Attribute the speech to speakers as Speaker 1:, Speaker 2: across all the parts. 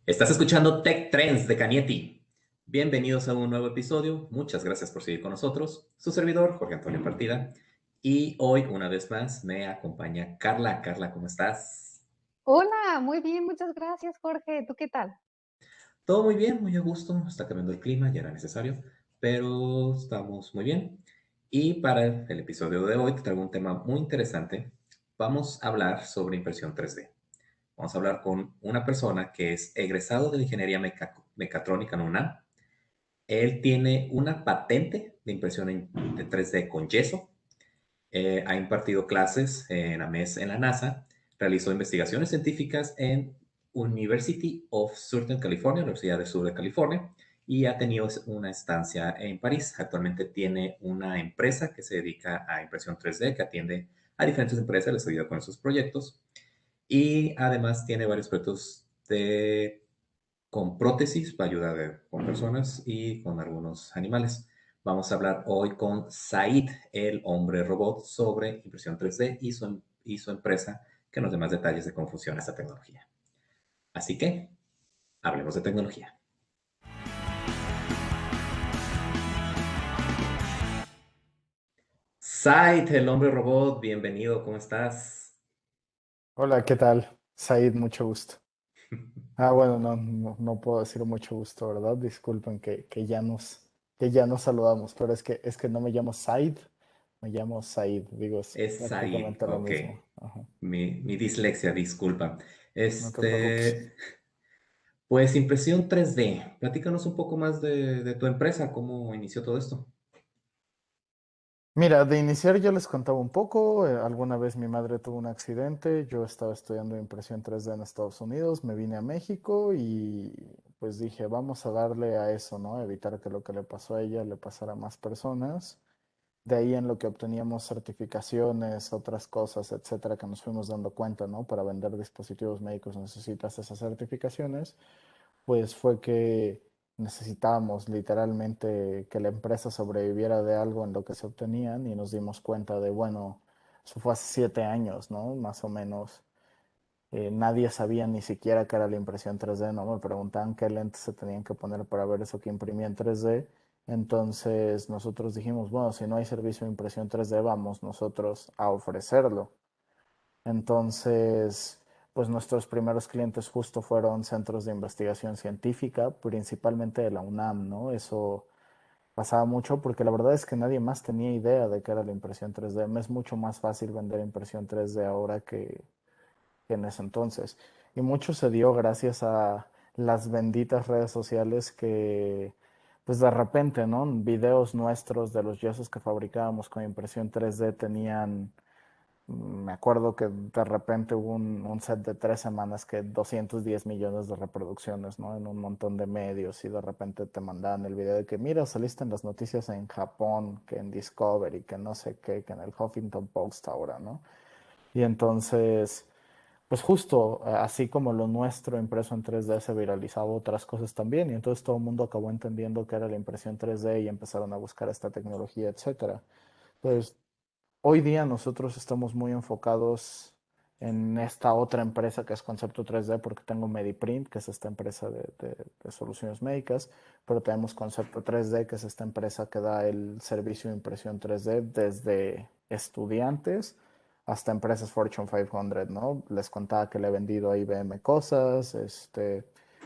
Speaker 1: Estás escuchando Tech Trends de Canieti. Bienvenidos a un nuevo episodio. Muchas gracias por seguir con nosotros. Su servidor, Jorge Antonio Partida. Y hoy, una vez más, me acompaña Carla. Carla, ¿cómo estás?
Speaker 2: Hola, muy bien, muchas gracias, Jorge. ¿Tú qué tal?
Speaker 1: Todo muy bien, muy a gusto. Está cambiando el clima, ya era necesario, pero estamos muy bien. Y para el episodio de hoy te traigo un tema muy interesante. Vamos a hablar sobre impresión 3D. Vamos a hablar con una persona que es egresado de Ingeniería Mecatrónica en UNAM. Él tiene una patente de impresión de 3D con yeso. Ha impartido clases en la MES en la NASA. Realizó investigaciones científicas en University of Southern California, Universidad del Sur de California, y ha tenido una estancia en París. Actualmente tiene una empresa que se dedica a impresión 3D, que atiende a diferentes empresas, les ayuda con sus proyectos. Y además tiene varios proyectos con prótesis para ayudar con personas y con algunos animales. Vamos a hablar hoy con Said, el hombre robot, sobre impresión 3D y su empresa, que nos dé más detalles de cómo funciona esta tecnología. Así que, hablemos de tecnología. Said, el hombre robot, bienvenido, ¿cómo estás?
Speaker 3: Hola, ¿qué tal? Said, mucho gusto. Bueno, no puedo decir mucho gusto, ¿verdad? Disculpen que ya nos saludamos, pero es que no me llamo Said, me llamo Said, digo, es
Speaker 1: Es Said,
Speaker 3: prácticamente lo
Speaker 1: ok.
Speaker 3: mismo. Ajá,
Speaker 1: Mi dislexia, disculpa.
Speaker 3: no te preocupes.
Speaker 1: Pues impresión 3D. Platícanos un poco más de tu empresa, cómo inició todo esto.
Speaker 3: Mira, de iniciar yo les contaba un poco, alguna vez mi madre tuvo un accidente, yo estaba estudiando impresión 3D en Estados Unidos, me vine a México y pues dije, vamos a darle a eso, ¿no? Evitar que lo que le pasó a ella le pasara a más personas. De ahí en lo que obteníamos certificaciones, otras cosas, etcétera, que nos fuimos dando cuenta, ¿no? Para vender dispositivos médicos necesitas esas certificaciones, pues fue que necesitábamos literalmente que la empresa sobreviviera de algo en lo que se obtenían y nos dimos cuenta de, bueno, eso fue hace 7 años, ¿no? Más o menos. Nadie sabía ni siquiera qué era la impresión 3D, ¿no? Me preguntaban qué lentes se tenían que poner para ver eso que imprimía en 3D. Entonces nosotros dijimos, bueno, si no hay servicio de impresión 3D, vamos nosotros a ofrecerlo. Entonces, pues nuestros primeros clientes justo fueron centros de investigación científica, principalmente de la UNAM, ¿no? Eso pasaba mucho porque la verdad es que nadie más tenía idea de qué era la impresión 3D. Me es mucho más fácil vender impresión 3D ahora que en ese entonces. Y mucho se dio gracias a las benditas redes sociales que, pues de repente, ¿no? Videos nuestros de los yesos que fabricábamos con impresión 3D tenían, me acuerdo que de repente hubo un set de 3 semanas que 210 millones de reproducciones, ¿no? En un montón de medios y de repente te mandaban el video de que, mira, saliste en las noticias en Japón, que en Discovery, que no sé qué, que en el Huffington Post ahora, ¿no? Y entonces, pues justo así como lo nuestro impreso en 3D se viralizaba otras cosas también, y entonces todo el mundo acabó entendiendo que era la impresión 3D y empezaron a buscar esta tecnología, etcétera. Entonces, hoy día nosotros estamos muy enfocados en esta otra empresa que es Concepto 3D, porque tengo Mediprint, que es esta empresa de soluciones médicas, pero tenemos Concepto 3D, que es esta empresa que da el servicio de impresión 3D desde estudiantes hasta empresas Fortune 500, ¿no? Les contaba que le he vendido a IBM cosas,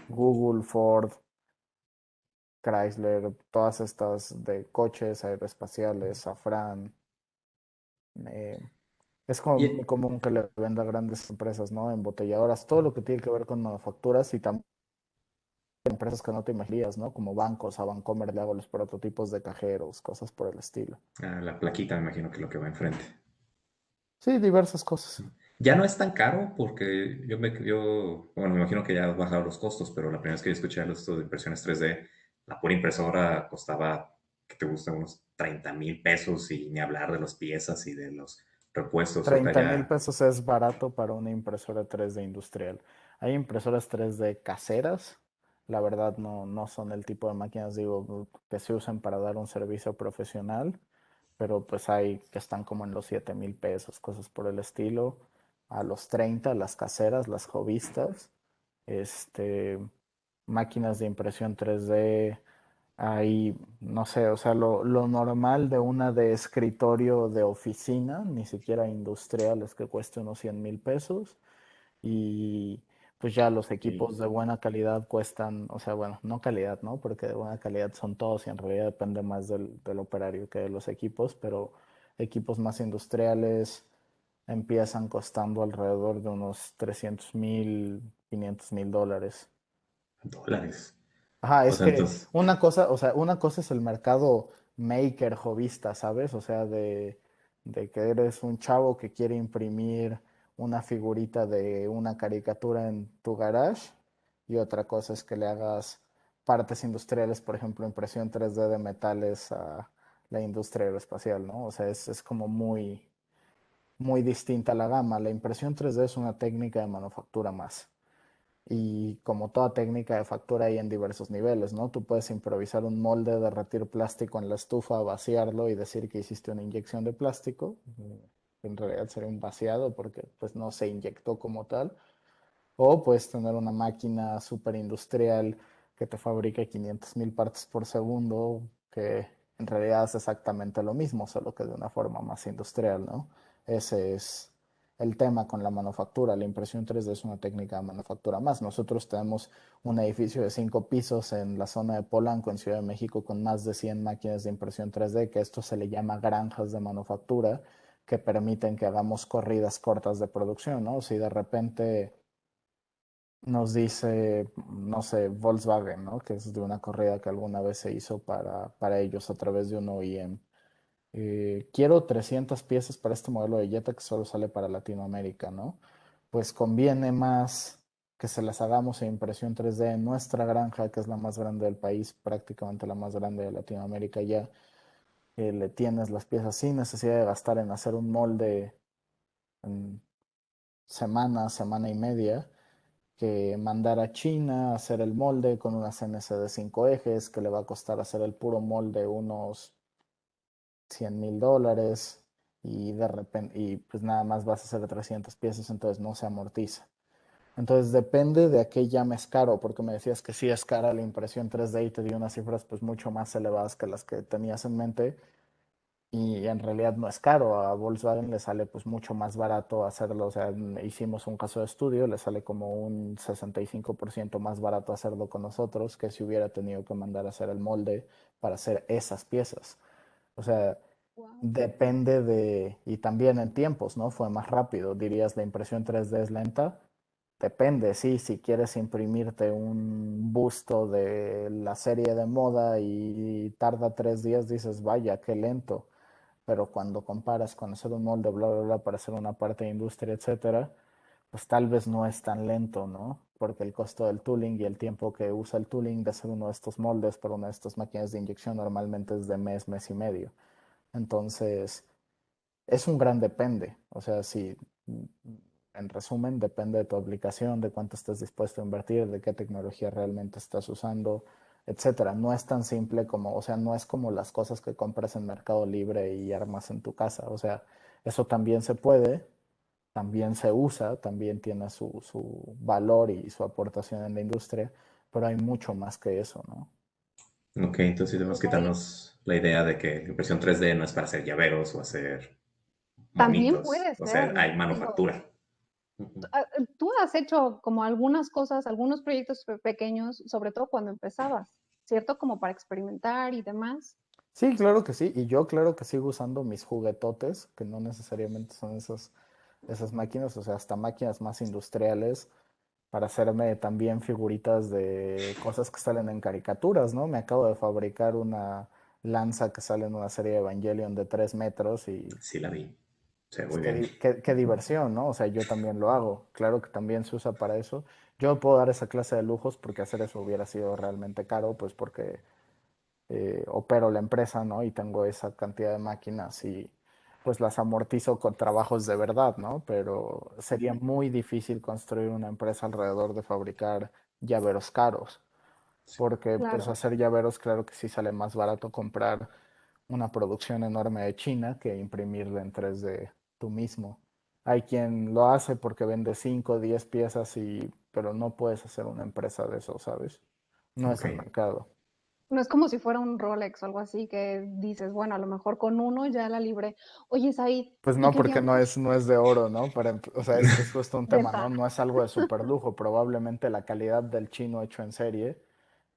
Speaker 3: Google, Ford, Chrysler, todas estas de coches aeroespaciales, Safran. eh, es como muy
Speaker 1: Y,
Speaker 3: común que le venda a grandes empresas, ¿no? Embotelladoras, todo lo que tiene que ver con manufacturas y también empresas que no te imaginas, ¿no? Como bancos, a Bancomer le hago los prototipos de cajeros, cosas por el estilo.
Speaker 1: la plaquita, me imagino que es lo que va enfrente.
Speaker 3: Sí, diversas cosas.
Speaker 1: Ya no es tan caro porque bueno, me imagino que ya has bajado los costos, pero la primera vez que yo escuché esto de impresiones 3D, la pura impresora costaba, que te gusta, unos 30,000 pesos y ni hablar de las piezas y de los repuestos. Ahorita
Speaker 3: 30,000
Speaker 1: ya,
Speaker 3: pesos es barato para una impresora 3D industrial. Hay impresoras 3D caseras. La verdad no son el tipo de máquinas, digo, que se usan para dar un servicio profesional, pero pues hay que están como en los 7,000 pesos, cosas por el estilo. A los 30 las caseras, las hobbyistas. Este, máquinas de impresión 3D, hay, no sé, o sea, lo normal de una de escritorio de oficina, ni siquiera industrial, es que cueste unos 100,000 pesos. Y pues ya los
Speaker 1: Y,
Speaker 3: equipos de buena calidad cuestan, o sea, bueno, no calidad, ¿no? Porque de buena calidad son todos y en realidad depende más del operario que de los equipos, pero equipos más industriales empiezan costando alrededor de unos 300,000, 500,000 dólares.
Speaker 1: dólares.
Speaker 3: Ajá,
Speaker 1: O
Speaker 3: es
Speaker 1: sea,
Speaker 3: que
Speaker 1: entonces,
Speaker 3: una cosa, o sea, una cosa es el mercado maker jovista, ¿sabes? O sea, de que eres un chavo que quiere imprimir una figurita de una caricatura en tu garage y otra cosa es que le hagas partes industriales, por ejemplo, impresión 3D de metales a la industria aeroespacial, ¿no? O sea, es como muy distinta la gama. La impresión 3D es una técnica de manufactura más. Y como toda técnica de factura hay en diversos niveles, ¿no? Tú puedes improvisar un molde, derretir plástico en la estufa, vaciarlo y decir que hiciste una inyección de plástico. En realidad sería un vaciado porque pues no se inyectó como tal. O puedes tener una máquina súper industrial que te fabrica 500,000 partes por segundo, que en realidad es exactamente lo mismo, solo que de una forma más industrial, ¿no? Ese es el tema con la manufactura. La impresión 3D es una técnica de manufactura más. Nosotros tenemos un edificio de 5 pisos en la zona de Polanco, en Ciudad de México, con más de 100 máquinas de impresión 3D, que esto se le llama granjas de manufactura, que permiten que hagamos corridas cortas de producción, ¿no? Si de repente nos dice, no sé, Volkswagen, ¿no? Que es de una corrida que alguna vez se hizo para ellos a través de un OEM. Quiero 300 piezas para este modelo de Jetta que solo sale para Latinoamérica, ¿no? Pues conviene más que se las hagamos en impresión 3D en nuestra granja, que es la más grande del país, prácticamente la más grande de Latinoamérica ya. Le tienes las piezas sin necesidad de gastar en hacer un molde en semana, semana y media que mandar a China a hacer el molde con una CNC de 5 ejes, que le va a costar hacer el puro molde unos 100,000 dólares y de repente, y pues nada más vas a hacer 300 piezas, entonces no se amortiza. Entonces depende de a qué llames caro, porque me decías que sí es cara la impresión 3D y te di unas cifras pues mucho más elevadas que las que tenías en mente y en realidad no es caro. A Volkswagen le sale pues mucho más barato hacerlo. O sea, hicimos un caso de estudio, le sale como un 65% más barato hacerlo con nosotros que si hubiera tenido que mandar a hacer el molde para hacer esas piezas. O sea,
Speaker 2: Wow.
Speaker 3: depende de, y también en tiempos, ¿no? Fue más rápido. Dirías la impresión 3D es lenta. Depende, sí, si quieres imprimirte un busto de la serie de moda y tarda 3 días, dices, vaya, qué lento, pero cuando comparas con hacer un molde, bla, bla, bla, para hacer una parte de industria, etcétera, pues tal vez no es tan lento, ¿no? Porque el costo del tooling y el tiempo que usa el tooling de hacer uno de estos moldes para una de estas máquinas de inyección normalmente es de mes, mes y medio. Entonces, es un gran depende. O sea, si en resumen, depende de tu aplicación, de cuánto estés dispuesto a invertir, de qué tecnología realmente estás usando, etcétera. No es tan simple como, o sea, no es como las cosas que compras en Mercado Libre y armas en tu casa. O sea, eso también se puede, también se usa, también tiene su valor y su aportación en la industria, pero hay mucho más que eso, ¿no?
Speaker 1: ok, entonces sí debemos
Speaker 2: Pues ahí
Speaker 1: quitarnos la idea de que la impresión 3D no es para hacer llaveros o hacer
Speaker 2: también
Speaker 1: monitos,
Speaker 2: puede
Speaker 1: o
Speaker 2: ser,
Speaker 1: sea, hay
Speaker 2: digo,
Speaker 1: manufactura. Ujú.
Speaker 2: tú has hecho como algunas cosas, algunos proyectos pequeños, sobre todo cuando empezabas, ¿cierto? Como para experimentar y demás.
Speaker 3: Sí, claro que sí. Y yo claro que sigo usando mis juguetotes, que no necesariamente son esas máquinas, o sea, hasta máquinas más industriales para hacerme también figuritas de cosas que salen en caricaturas, ¿no? Me acabo de fabricar una lanza que sale en una serie de Evangelion de 3 metros y
Speaker 1: Sí la vi, se ve
Speaker 3: pues
Speaker 1: muy bien.
Speaker 3: qué diversión, ¿no? O sea, yo también lo hago. Claro que también se usa para eso. Yo no puedo dar esa clase de lujos porque hacer eso hubiera sido realmente caro, pues porque opero la empresa, ¿no? Y tengo esa cantidad de máquinas y pues las amortizo con trabajos de verdad, ¿no? Pero sería muy difícil construir una empresa alrededor de fabricar llaveros caros, porque pues
Speaker 2: Claro.
Speaker 3: hacer llaveros, claro que sí sale más barato comprar una producción enorme de China que imprimirla en 3D tú mismo. Hay quien lo hace porque vende 5 o 10 piezas y, pero no puedes hacer una empresa de eso, ¿sabes? no es
Speaker 1: Ok.
Speaker 3: el mercado.
Speaker 2: No es como si fuera un Rolex o algo así que dices, bueno, a lo mejor con uno ya la libré. Oye, Said,
Speaker 3: Pues
Speaker 2: y
Speaker 3: no, porque
Speaker 2: queríamos,
Speaker 3: no es de oro, ¿no? O sea, es justo un tema, ¿no?
Speaker 2: ¿verdad?
Speaker 3: No es algo de super lujo. Probablemente la calidad del chino hecho en serie,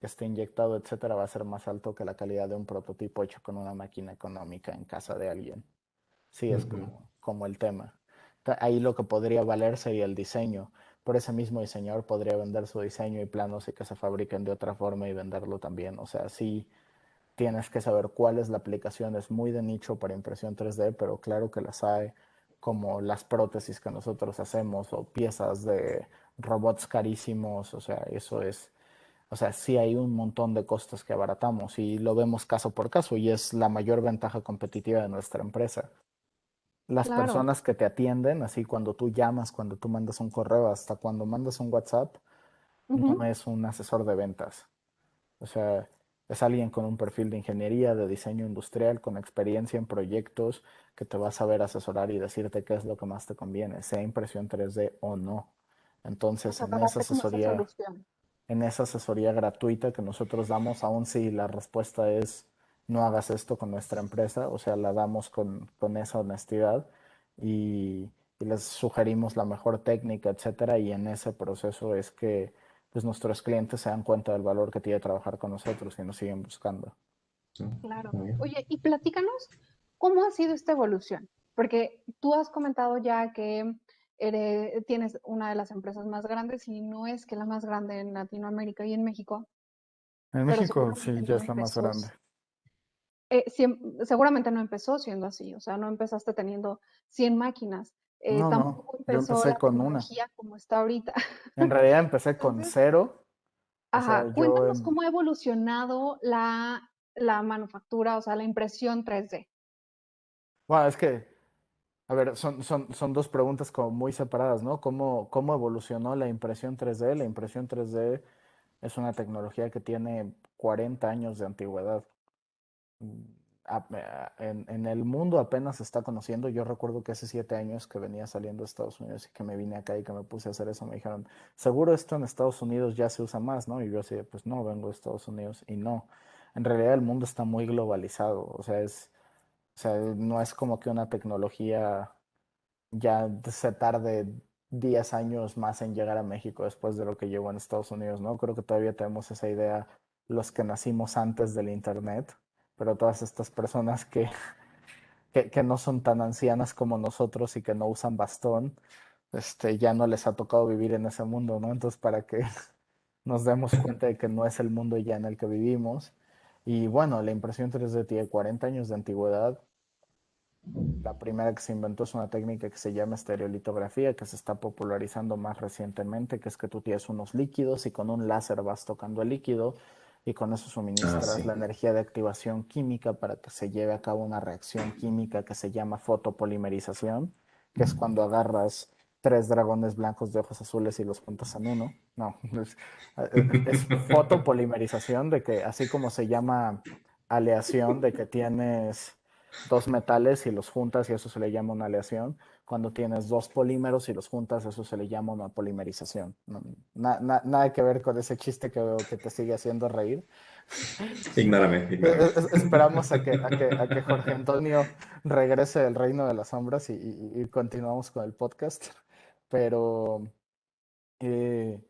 Speaker 3: que esté inyectado, etcétera, va a ser más alto que la calidad de un prototipo hecho con una máquina económica en casa de alguien. Sí, es
Speaker 1: Ujú.
Speaker 3: como el tema. Ahí lo que podría valer sería el diseño. Por ese mismo diseñador podría vender su diseño y planos y que se fabriquen de otra forma y venderlo también. O sea, sí tienes que saber cuál es la aplicación. Es muy de nicho para impresión 3D, pero claro que las hay, como las prótesis que nosotros hacemos o piezas de robots carísimos. O sea, eso es, o sea, sí hay un montón de costos que abaratamos y lo vemos caso por caso y es la mayor ventaja competitiva de nuestra empresa. Las
Speaker 2: Claro.
Speaker 3: personas que te atienden, así cuando tú llamas, cuando tú mandas un correo, hasta cuando mandas un WhatsApp, no
Speaker 2: Ujú.
Speaker 3: es un asesor de ventas. O sea, es alguien con un perfil de ingeniería, de diseño industrial, con experiencia en proyectos, que te va a saber asesorar y decirte qué es lo que más te conviene, sea impresión 3D o no.
Speaker 2: O
Speaker 3: Entonces,
Speaker 2: sea, para darte como esa solución.
Speaker 3: en esa asesoría gratuita que nosotros damos, aun si la respuesta es no hagas esto con nuestra empresa, o sea, la damos con esa honestidad y les sugerimos la mejor técnica, etcétera, y en ese proceso es que pues nuestros clientes se dan cuenta del valor que tiene trabajar con nosotros y nos siguen buscando.
Speaker 1: Sí,
Speaker 2: Claro.
Speaker 1: muy bien.
Speaker 2: Oye, y platícanos, ¿cómo ha sido esta evolución? Porque tú has comentado ya que tienes una de las empresas más grandes y no es que la más grande en Latinoamérica y en México,
Speaker 3: En
Speaker 2: pero
Speaker 3: México
Speaker 2: seguramente
Speaker 3: sí, ya
Speaker 2: no
Speaker 3: es la más
Speaker 2: empezó,
Speaker 3: grande.
Speaker 2: seguramente no empezó siendo así, o sea, no empezaste teniendo 100 máquinas,
Speaker 3: No, no,
Speaker 2: tampoco
Speaker 3: yo
Speaker 2: empezó
Speaker 3: empecé
Speaker 2: la
Speaker 3: con una.
Speaker 2: tecnología como está ahorita.
Speaker 3: En realidad empecé con
Speaker 2: Entonces,
Speaker 3: cero, o sea,
Speaker 2: ajá, cuéntanos cómo ha evolucionado la manufactura, o sea, la impresión 3D.
Speaker 3: bueno, es que a ver, son dos preguntas como muy separadas, ¿no? ¿Cómo evolucionó la impresión 3D? La impresión 3D es una tecnología que tiene 40 años de antigüedad. Mm, en el mundo apenas se está conociendo. Yo recuerdo que hace 7 años que venía saliendo de Estados Unidos y que me vine acá y que me puse a hacer eso, me dijeron, seguro esto en Estados Unidos ya se usa más, ¿no? Y yo así, pues no, vengo de Estados Unidos y no. En realidad el mundo está muy globalizado, o sea, no es como que una tecnología ya se tarde 10 años más en llegar a México después de lo que llegó en Estados Unidos, ¿no? Creo que todavía tenemos esa idea los que nacimos antes del Internet, pero todas estas personas que no son tan ancianas como nosotros y que no usan bastón, ya no les ha tocado vivir en ese mundo, ¿no? Entonces, para que nos demos cuenta de que no es el mundo ya en el que vivimos. Y bueno, la impresión 3D tiene 40 años de antigüedad. La primera que se inventó es una técnica que se llama estereolitografía, que se está popularizando más recientemente, que es que tú tienes unos líquidos y con un láser vas tocando el líquido y con eso
Speaker 1: Ah,
Speaker 3: suministras la
Speaker 1: sí.
Speaker 3: energía de activación química para que se lleve a cabo una reacción química que se llama fotopolimerización, que es cuando agarras tres dragones blancos de ojos azules y los juntas en uno. No, es fotopolimerización de que así como se llama aleación, de que tienes dos metales y los juntas y eso se le llama una aleación. Cuando tienes dos polímeros y los juntas, eso se le llama una polimerización. Nada que ver con ese chiste que veo que te sigue haciendo reír.
Speaker 1: Ignórame, ignórame.
Speaker 3: Esperamos a que Jorge Antonio regrese del reino de las sombras y continuamos con el podcast. Pero eh,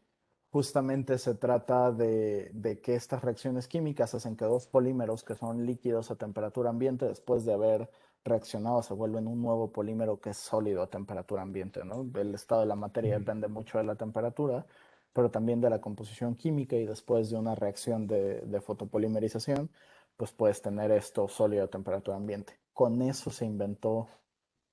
Speaker 3: justamente se trata de que estas reacciones químicas hacen que dos polímeros que son líquidos a temperatura ambiente, después de haber reaccionado, se vuelven un nuevo polímero que es sólido a temperatura ambiente, ¿no? El estado de la materia depende mucho de la temperatura, pero también de la composición química y después de una reacción de fotopolimerización, pues puedes tener esto sólido a temperatura ambiente. Con eso se inventó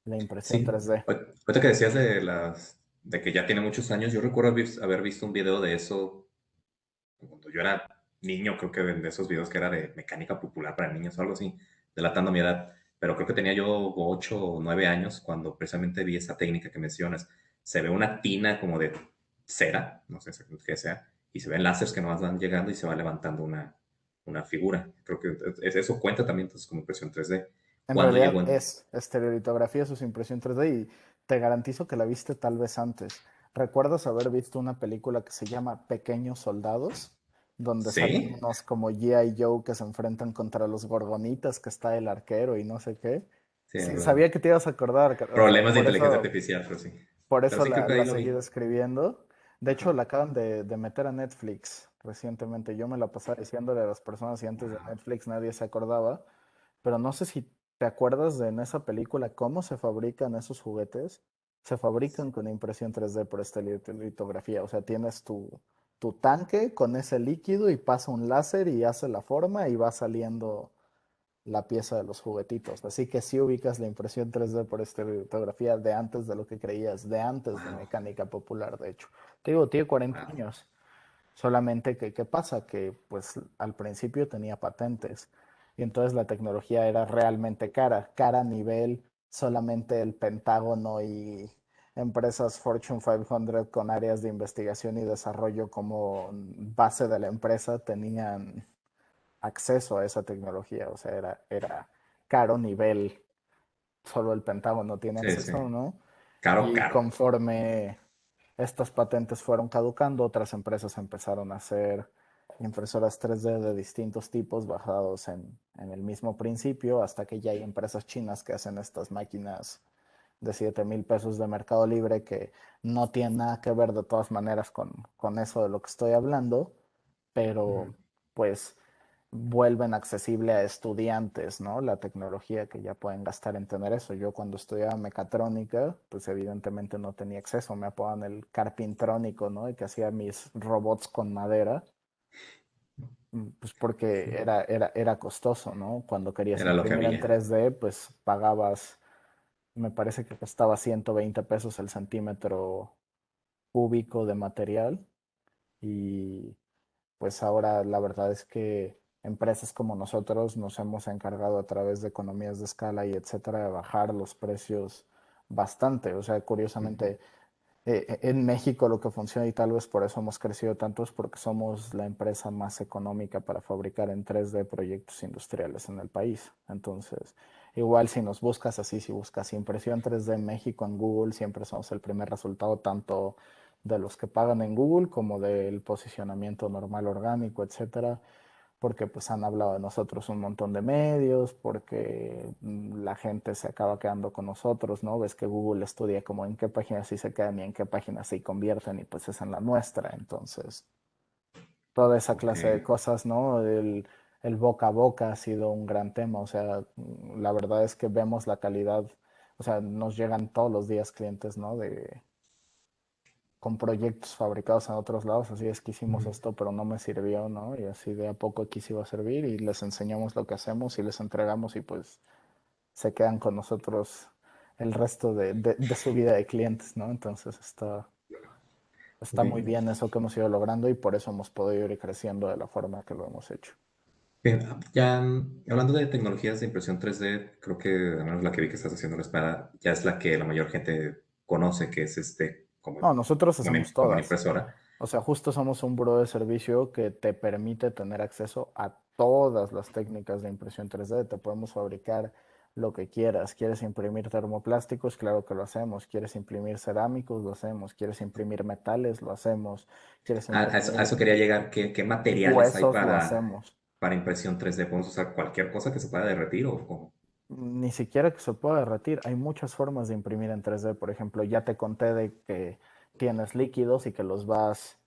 Speaker 3: la impresión
Speaker 1: Sí.
Speaker 3: 3D.
Speaker 1: Ahorita que decías de que ya tiene muchos años, yo recuerdo haber visto un video de eso cuando yo era niño, creo que de esos videos que era de mecánica popular para niños o algo así, delatando mi edad. Pero creo que tenía yo 8 o 9 años cuando precisamente vi esa técnica que mencionas. Se ve una tina como de cera, no sé qué sea, y se ven láseres que nos van llegando y se va levantando una figura. Creo que eso cuenta también entonces como impresión 3D.
Speaker 3: En
Speaker 1: ¿Cuándo
Speaker 3: realidad
Speaker 1: llegó en?
Speaker 3: es estereolitografía, eso es impresión 3D y te garantizo que la viste tal vez antes. ¿Recuerdas haber visto una película que se llama Pequeños Soldados? donde salen
Speaker 1: Sí,
Speaker 3: unos como G.I. Joe que se enfrentan contra los gorgonitas, que está el arquero y no sé qué.
Speaker 1: sí,
Speaker 3: Sí,
Speaker 1: verdad.
Speaker 3: sabía que te ibas a acordar, o sea,
Speaker 1: Problemas de inteligencia artificial, pero sí.
Speaker 3: por
Speaker 1: Pero
Speaker 3: eso
Speaker 1: sí creo que ahí
Speaker 3: la
Speaker 1: lo
Speaker 3: seguí
Speaker 1: vi.
Speaker 3: describiendo. De hecho,
Speaker 1: Ajá.
Speaker 3: la acaban de meter a Netflix recientemente. Yo me la pasaba diciéndole a las personas y antes de
Speaker 1: Wow.
Speaker 3: Netflix nadie se acordaba. Pero no sé si te acuerdas de en esa película cómo se fabrican esos juguetes. Se fabrican con impresión 3D por esta litografía. O sea, tienes tu tanque con ese líquido y pasa un láser y hace la forma y va saliendo la pieza de los juguetitos. Así que sí ubicas la impresión 3D por estereotografía de antes de lo que creías, de antes de
Speaker 1: Wow.
Speaker 3: mecánica popular, de hecho. Te digo, tiene 40
Speaker 1: Wow.
Speaker 3: años. Solamente que, ¿qué pasa? Que pues al principio tenía patentes y entonces la tecnología era realmente cara, cara a nivel solamente el Pentágono y empresas Fortune 500 con áreas de investigación y desarrollo como base de la empresa tenían acceso a esa tecnología, o sea, era caro nivel, solo el Pentágono tiene
Speaker 1: Sí, sí.
Speaker 3: acceso, ¿no?
Speaker 1: Caro,
Speaker 3: Y
Speaker 1: caro.
Speaker 3: conforme estas patentes fueron caducando, otras empresas empezaron a hacer impresoras 3D de distintos tipos basados en el mismo principio, hasta que ya hay empresas chinas que hacen estas máquinas de 7,000 pesos de Mercado Libre que no tienen nada que ver de todas maneras con eso de lo que estoy hablando, pero
Speaker 1: Ujú.
Speaker 3: pues vuelven accesible a estudiantes, ¿no? La tecnología que ya pueden gastar en tener eso. Yo cuando estudiaba mecatrónica, pues evidentemente no tenía acceso, me apodaban el carpintrónico, ¿no? Y que hacía mis robots con madera, pues porque
Speaker 1: Sí.
Speaker 3: era costoso, ¿no? Cuando querías
Speaker 1: Era lo que
Speaker 3: imprimir en
Speaker 1: había.
Speaker 3: 3D, pues pagabas, me parece que costaba 120 pesos el centímetro cúbico de material y pues ahora la verdad es que empresas como nosotros nos hemos encargado a través de economías de escala y etcétera de bajar los precios bastante. O sea,
Speaker 1: Ujú.
Speaker 3: curiosamente, en México lo que funciona y tal vez por eso hemos crecido tanto es porque somos la empresa más económica para fabricar en 3D proyectos industriales en el país. Entonces, igual si nos buscas así, si buscas impresión 3D en México en Google, siempre somos el primer resultado tanto de los que pagan en Google como del posicionamiento normal orgánico, etcétera, porque pues han hablado de nosotros un montón de medios, porque la gente se acaba quedando con nosotros, ¿no? Ves que Google estudia como en qué páginas sí se quedan y en qué páginas sí convierten y pues es en la nuestra, entonces toda esa
Speaker 1: Ok.
Speaker 3: clase de cosas, ¿no? El boca a boca ha sido un gran tema, o sea, la verdad es que vemos la calidad, o sea, nos llegan todos los días clientes, ¿no? Con proyectos fabricados en otros lados, así es que hicimos
Speaker 1: Ujú.
Speaker 3: esto, pero no me sirvió, ¿no? Y así de a poco aquí sí va a servir y les enseñamos lo que hacemos y les entregamos y pues se quedan con nosotros el resto de su vida de clientes, ¿no? Entonces está muy
Speaker 1: Ok.
Speaker 3: bien eso que hemos ido logrando y por eso hemos podido ir creciendo de la forma que lo hemos hecho.
Speaker 1: Bien, ya hablando de tecnologías de impresión 3D, creo que al menos la que vi que estás haciendo la espada ya es la que la mayor gente conoce, que es como,
Speaker 3: No, nosotros hacemos
Speaker 1: como una
Speaker 3: todas.
Speaker 1: impresora.
Speaker 3: O sea, justo somos un buro de servicio que te permite tener acceso a todas las técnicas de impresión 3D. Te podemos fabricar lo que quieras. ¿Quieres imprimir termoplásticos? Claro que lo hacemos. ¿Quieres imprimir cerámicos? Lo hacemos. ¿Quieres imprimir metales? Lo hacemos. ¿Quieres
Speaker 1: A
Speaker 3: imprimir
Speaker 1: eso quería llegar. ¿Qué materiales hay
Speaker 3: huesos? Lo hacemos.
Speaker 1: para impresión 3D? ¿Podemos usar cualquier cosa que se pueda derretir o?
Speaker 3: Ni siquiera que se pueda derretir. Hay muchas formas de imprimir en 3D. Por ejemplo, ya te conté de que tienes líquidos y que los vas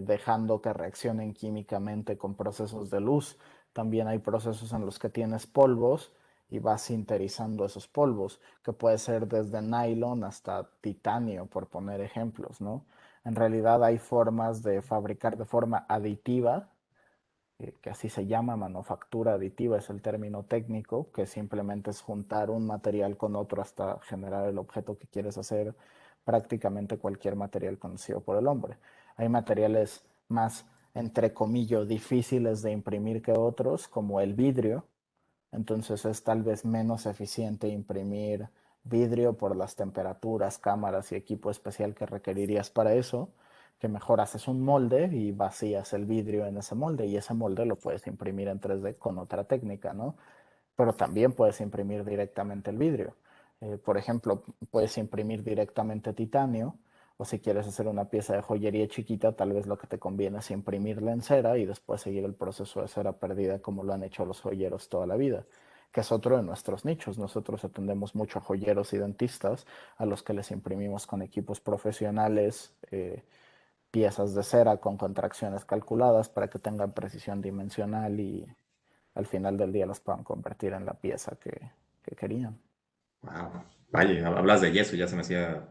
Speaker 3: dejando que reaccionen químicamente con procesos de luz. También hay procesos en los que tienes polvos y vas sinterizando esos polvos, que puede ser desde nylon hasta titanio, por poner ejemplos, ¿no? En realidad hay formas de fabricar de forma aditiva, que así se llama, manufactura aditiva es el término técnico, que simplemente es juntar un material con otro hasta generar el objeto que quieres hacer, prácticamente cualquier material conocido por el hombre. Hay materiales más, entre comillas, difíciles de imprimir que otros, como el vidrio, entonces es tal vez menos eficiente imprimir vidrio por las temperaturas, cámaras y equipo especial que requerirías para eso, que mejor haces un molde y vacías el vidrio en ese molde y ese molde lo puedes imprimir en 3D con otra técnica, ¿no? Pero también puedes imprimir directamente el vidrio. Por ejemplo, puedes imprimir directamente titanio O si quieres hacer una pieza de joyería chiquita, tal vez lo que te conviene es imprimirla en cera y después seguir el proceso de cera perdida como lo han hecho los joyeros toda la vida, que es otro de nuestros nichos. Nosotros atendemos mucho a joyeros y dentistas a los que les imprimimos con equipos profesionales piezas de cera con contracciones calculadas para que tengan precisión dimensional y al final del día las puedan convertir en la pieza que querían.
Speaker 1: Wow. Vaya, hablas de yeso, ya se me hacía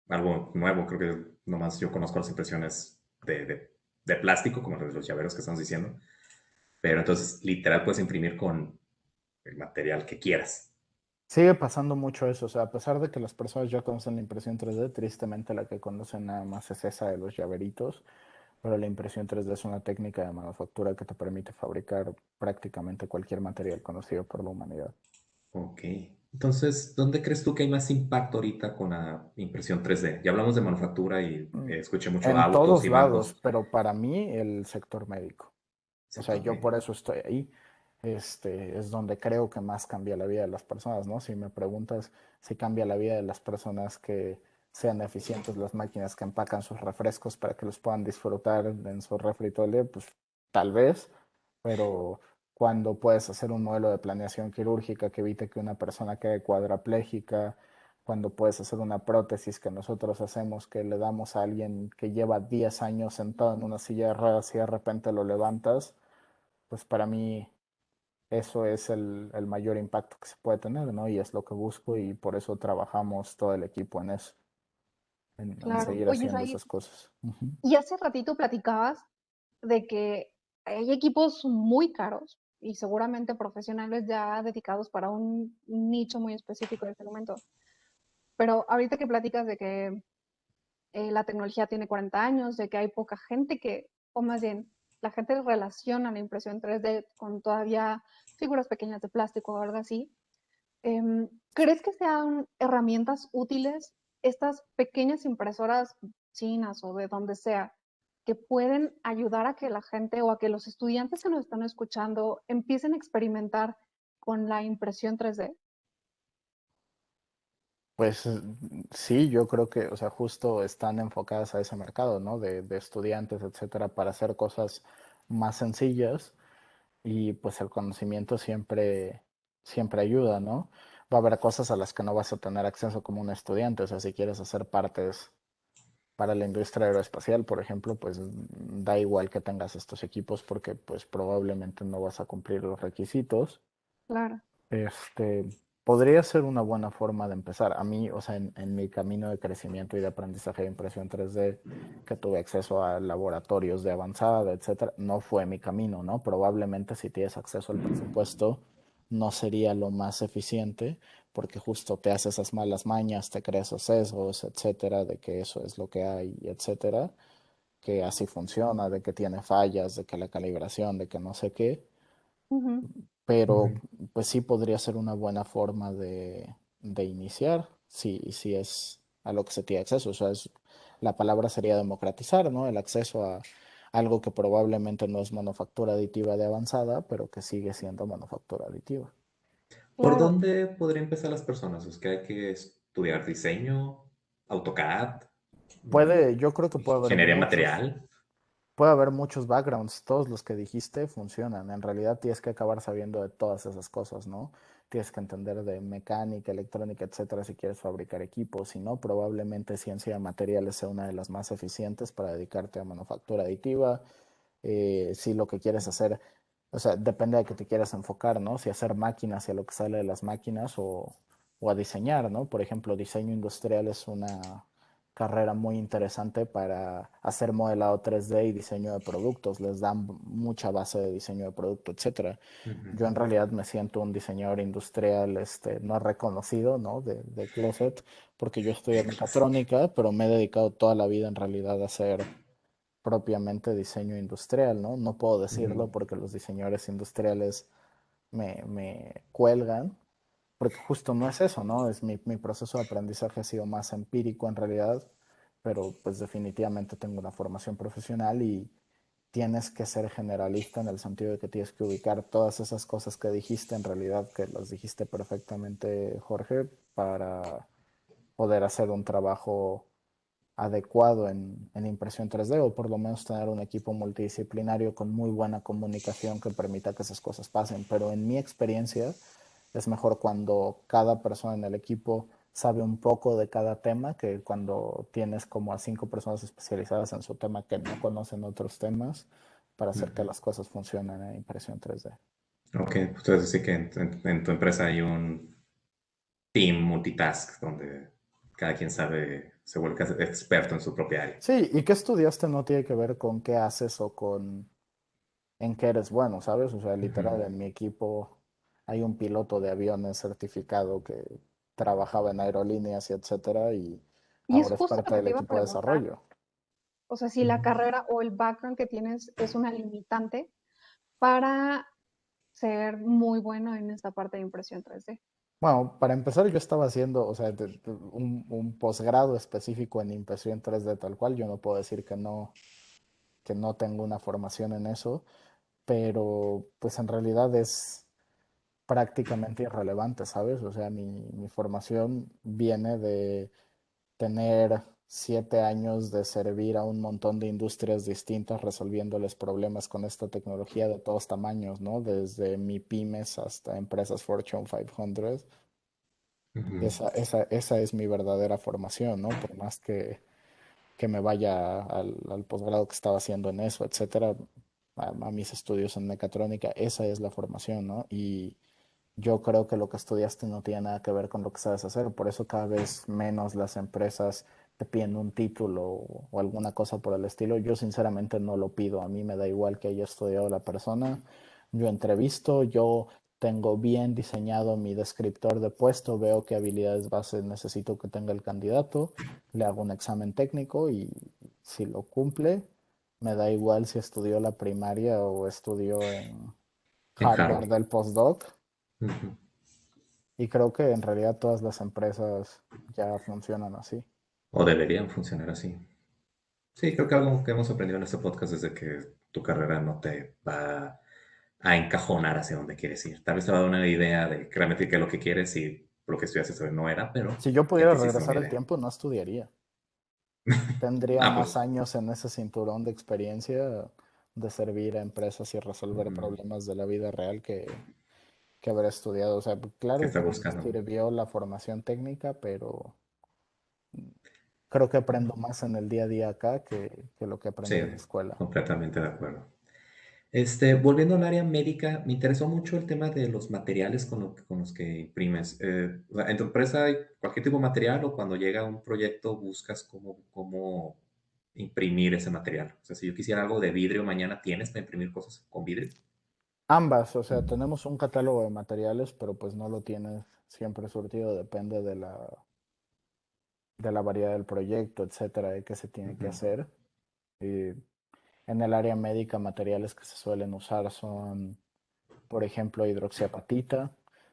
Speaker 1: algo nuevo. Creo que nomás yo conozco las impresiones de plástico, como los llaveros que estamos diciendo. Pero entonces, literal, puedes imprimir con el material que quieras.
Speaker 3: Sigue pasando mucho eso, o sea, a pesar de que las personas ya conocen la impresión 3D, tristemente la que conocen nada más es esa de los llaveritos, pero la impresión 3D es una técnica de manufactura que te permite fabricar prácticamente cualquier material conocido por la humanidad.
Speaker 1: Ok. Entonces, ¿dónde crees tú que hay más impacto ahorita con la impresión 3D? Ya hablamos de manufactura y
Speaker 3: Mm,
Speaker 1: escuché mucho
Speaker 3: En
Speaker 1: autos
Speaker 3: todos
Speaker 1: y
Speaker 3: lados,
Speaker 1: bancos.
Speaker 3: pero para mí el sector médico. O sea,
Speaker 1: Sector
Speaker 3: yo por
Speaker 1: médico.
Speaker 3: eso estoy ahí. Es donde creo que más cambia la vida de las personas, ¿no? Si me preguntas si cambia la vida de las personas que sean eficientes las máquinas que empacan sus refrescos para que los puedan disfrutar en su refri todo el día, pues tal vez, pero cuando puedes hacer un modelo de planeación quirúrgica que evite que una persona quede cuadraplégica, cuando puedes hacer una prótesis que nosotros hacemos, que le damos a alguien que lleva 10 años sentado en una silla de ruedas y de repente lo levantas, pues para mí eso es el mayor impacto que se puede tener, ¿no? Y es lo que busco y por eso trabajamos todo el equipo en eso, en
Speaker 2: Claro.
Speaker 3: seguir
Speaker 2: Oye,
Speaker 3: haciendo
Speaker 2: Said,
Speaker 3: esas cosas. Ujú.
Speaker 2: y hace ratito platicabas de que hay equipos muy caros y seguramente profesionales ya dedicados para un nicho muy específico de este momento. Pero ahorita que platicas de que la tecnología tiene 40 años, de que hay poca gente que, o más bien, la gente relaciona la impresión 3D con todavía figuras pequeñas de plástico o algo así. ¿Crees que sean herramientas útiles estas pequeñas impresoras chinas o de donde sea que pueden ayudar a que la gente o a que los estudiantes que nos están escuchando empiecen a experimentar con la impresión 3D?
Speaker 3: Pues sí, yo creo que, o sea, justo están enfocadas a ese mercado, ¿no? De estudiantes, etcétera, para hacer cosas más sencillas y pues el conocimiento siempre ayuda, ¿no? Va a haber cosas a las que no vas a tener acceso como un estudiante, o sea, si quieres hacer partes para la industria aeroespacial, por ejemplo, pues da igual que tengas estos equipos porque pues probablemente no vas a cumplir los requisitos.
Speaker 2: Claro.
Speaker 3: Este, podría ser una buena forma de empezar. A mí, o sea, en mi camino de crecimiento y de aprendizaje de impresión 3D, que tuve acceso a laboratorios de avanzada, etcétera, no fue mi camino, ¿no? Probablemente si tienes acceso al presupuesto, no sería lo más eficiente, porque justo te hace esas malas mañas, te crea esos sesgos, etcétera, de que eso es lo que hay, etcétera, que así funciona, de que tiene fallas, de que la calibración, de que no sé qué,
Speaker 2: Ujú.
Speaker 3: pero
Speaker 1: Ujú.
Speaker 3: pues sí podría ser una buena forma de iniciar, si es a lo que se tiene acceso. O sea, la palabra sería democratizar, ¿no? El acceso a algo que probablemente no es manufactura aditiva de avanzada, pero que sigue siendo manufactura aditiva.
Speaker 1: ¿Por
Speaker 2: Claro.
Speaker 1: dónde podrían empezar las personas? ¿Es que hay que estudiar diseño, AutoCAD,
Speaker 3: Yo creo que
Speaker 1: ingeniería material?
Speaker 3: puede haber muchos backgrounds, todos los que dijiste funcionan. En realidad tienes que acabar sabiendo de todas esas cosas, ¿no? Tienes que entender de mecánica, electrónica, etcétera, si quieres fabricar equipos. Si no, probablemente ciencia de materiales sea una de las más eficientes para dedicarte a manufactura aditiva. Si lo que quieres hacer, o sea, depende de que te quieras enfocar, ¿no? Si hacer máquinas y a lo que sale de las máquinas o a diseñar, ¿no? Por ejemplo, diseño industrial es una carrera muy interesante para hacer modelado 3D y diseño de productos. Les dan mucha base de diseño de producto, etcétera.
Speaker 1: Ujú.
Speaker 3: Yo en realidad me siento un diseñador industrial, no reconocido, ¿no? De closet, porque yo estudié mecatrónica, pero me he dedicado toda la vida en realidad a hacer propiamente diseño industrial, ¿no? No puedo
Speaker 1: Ujú.
Speaker 3: decirlo porque los diseñadores industriales me cuelgan, porque justo no es eso, ¿no? Mi proceso de aprendizaje ha sido más empírico en realidad, pero pues definitivamente tengo una formación profesional y tienes que ser generalista en el sentido de que tienes que ubicar todas esas cosas que dijiste, en realidad que las dijiste perfectamente, Jorge, para poder hacer un trabajo adecuado en impresión 3D o por lo menos tener un equipo multidisciplinario con muy buena comunicación que permita que esas cosas pasen. Pero en mi experiencia es mejor cuando cada persona en el equipo sabe un poco de cada tema que cuando tienes como a 5 personas especializadas en su tema que no conocen otros temas para hacer que
Speaker 1: Ujú.
Speaker 3: las cosas funcionen en impresión 3D.
Speaker 1: Ok, pues entonces sí que en tu empresa hay un team multitask donde cada quien sabe, se vuelve experto en su propia área.
Speaker 3: Sí, y qué estudiaste no tiene que ver con qué haces o con en qué eres bueno, ¿sabes? O sea, literal,
Speaker 1: Ujú,
Speaker 3: en mi equipo hay un piloto de aviones certificado que trabajaba en aerolíneas y etcétera, y
Speaker 2: Y es
Speaker 3: ahora es
Speaker 2: justo
Speaker 3: parte
Speaker 2: lo que
Speaker 3: del
Speaker 2: te iba a
Speaker 3: equipo de
Speaker 2: preguntar.
Speaker 3: desarrollo.
Speaker 2: O sea, si la
Speaker 1: ujú.
Speaker 2: carrera o el background que tienes es una limitante para ser muy bueno en esta parte de impresión 3D.
Speaker 3: Bueno, para empezar, yo estaba haciendo, o sea, un posgrado específico en impresión 3D tal cual. Yo no puedo decir que no tengo una formación en eso, pero pues en realidad es prácticamente irrelevante, ¿sabes? O sea, mi formación viene de tener 7 años de servir a un montón de industrias distintas resolviéndoles problemas con esta tecnología de todos tamaños, ¿no? Desde MIPYMES hasta empresas Fortune 500.
Speaker 1: Ujú.
Speaker 3: Esa es mi verdadera formación, ¿no? Por más que me vaya al posgrado que estaba haciendo en eso, etcétera, a mis estudios en mecatrónica, esa es la formación, ¿no? Y yo creo que lo que estudiaste no tiene nada que ver con lo que sabes hacer, por eso cada vez menos las empresas te piden un título o alguna cosa por el estilo. Yo sinceramente no lo pido, a mí me da igual que haya estudiado la persona. Yo entrevisto, yo tengo bien diseñado mi descriptor de puesto, veo qué habilidades bases necesito que tenga el candidato, le hago un examen técnico y si lo cumple, me da igual si estudió la primaria o estudió en
Speaker 1: En
Speaker 3: Harvard
Speaker 1: Harvard.
Speaker 3: del postdoc.
Speaker 1: Ujú.
Speaker 3: Y creo que en realidad todas las empresas ya funcionan así.
Speaker 1: O deberían funcionar así. Sí, creo que algo que hemos aprendido en este podcast es de que tu carrera no te va a encajonar hacia donde quieres ir. Tal vez te va a dar una idea de realmente qué es lo que quieres y lo que estudiaste no era, pero
Speaker 3: Si yo
Speaker 1: ya
Speaker 3: pudiera
Speaker 1: te hiciste una
Speaker 3: regresar el
Speaker 1: idea.
Speaker 3: tiempo, no estudiaría. Tendría
Speaker 1: Ah,
Speaker 3: más
Speaker 1: pues.
Speaker 3: años en ese cinturón de experiencia de servir a empresas y resolver
Speaker 1: Ujú.
Speaker 3: problemas de la vida real que haber estudiado. O sea,
Speaker 1: ¿Qué
Speaker 3: claro
Speaker 1: está
Speaker 3: que me
Speaker 1: buscando?
Speaker 3: sirvió la formación técnica, pero creo que aprendo más en el día a día acá que lo que aprendí
Speaker 1: Sí,
Speaker 3: en la escuela.
Speaker 1: completamente de acuerdo. Volviendo al área médica, me interesó mucho el tema de los materiales con los que imprimes. O sea, ¿en tu empresa hay cualquier tipo de material o cuando llega un proyecto buscas cómo imprimir ese material? O sea, si yo quisiera algo de vidrio mañana, ¿tienes para imprimir cosas con vidrio?
Speaker 3: Ambas, o sea, tenemos un catálogo de materiales, pero pues no lo tienes siempre surtido, depende de la variedad del proyecto, etcétera, de qué se tiene que
Speaker 1: Ujú,
Speaker 3: hacer. Y en el área médica, materiales que se suelen usar son, por ejemplo, hidroxiapatita,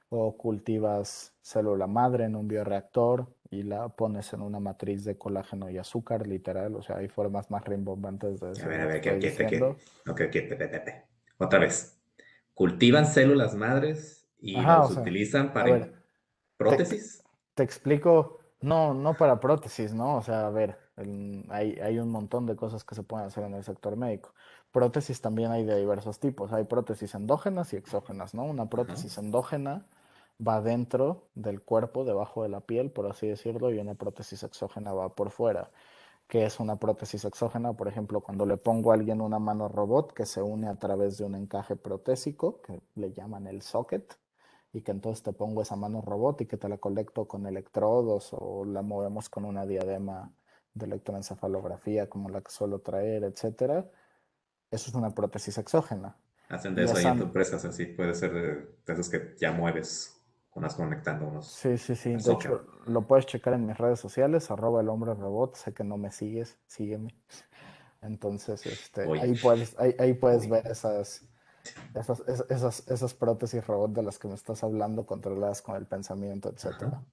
Speaker 3: o cultivas célula madre en un bioreactor y la pones en una matriz de colágeno y azúcar, literal. O sea, hay formas más rimbombantes de decir lo
Speaker 1: a
Speaker 3: que
Speaker 1: ver,
Speaker 3: estoy diciendo.
Speaker 1: otra vez. ¿Cultivan células madres y
Speaker 3: Ajá, o
Speaker 1: los
Speaker 3: sea,
Speaker 1: utilizan
Speaker 3: a
Speaker 1: para
Speaker 3: ver, te,
Speaker 1: prótesis?
Speaker 3: te explico, no, no para prótesis, ¿no? O sea, a ver, hay un montón de cosas que se pueden hacer en el sector médico. Prótesis también hay de diversos tipos. Hay prótesis endógenas y exógenas, ¿no? Una
Speaker 1: Ajá.
Speaker 3: prótesis endógena va dentro del cuerpo, debajo de la piel, por así decirlo, y una prótesis exógena va por fuera. ¿Qué es una prótesis exógena? Por ejemplo, cuando le pongo a alguien una mano robot que se une a través de un encaje protésico, que le llaman el socket, y que entonces te pongo esa mano robot y que te la conecto con electrodos o la movemos con una diadema de electroencefalografía como la que suelo traer, etcétera. Eso es una prótesis exógena.
Speaker 1: Hacen de
Speaker 3: Y
Speaker 1: eso ahí en
Speaker 3: esa,
Speaker 1: tu empresa, o sea, sí puede ser de esos que ya mueves con las conectando unos
Speaker 3: sí, sí, sí.
Speaker 1: al
Speaker 3: De
Speaker 1: socket.
Speaker 3: hecho, lo puedes checar en mis redes sociales, @elhombre robot. Sé que no me sigues, sígueme. Entonces,
Speaker 1: Voy,
Speaker 3: ahí puedes
Speaker 1: voy.
Speaker 3: ver esas prótesis robot de las que me estás hablando, controladas con el pensamiento,
Speaker 1: Ajá.
Speaker 3: etcétera.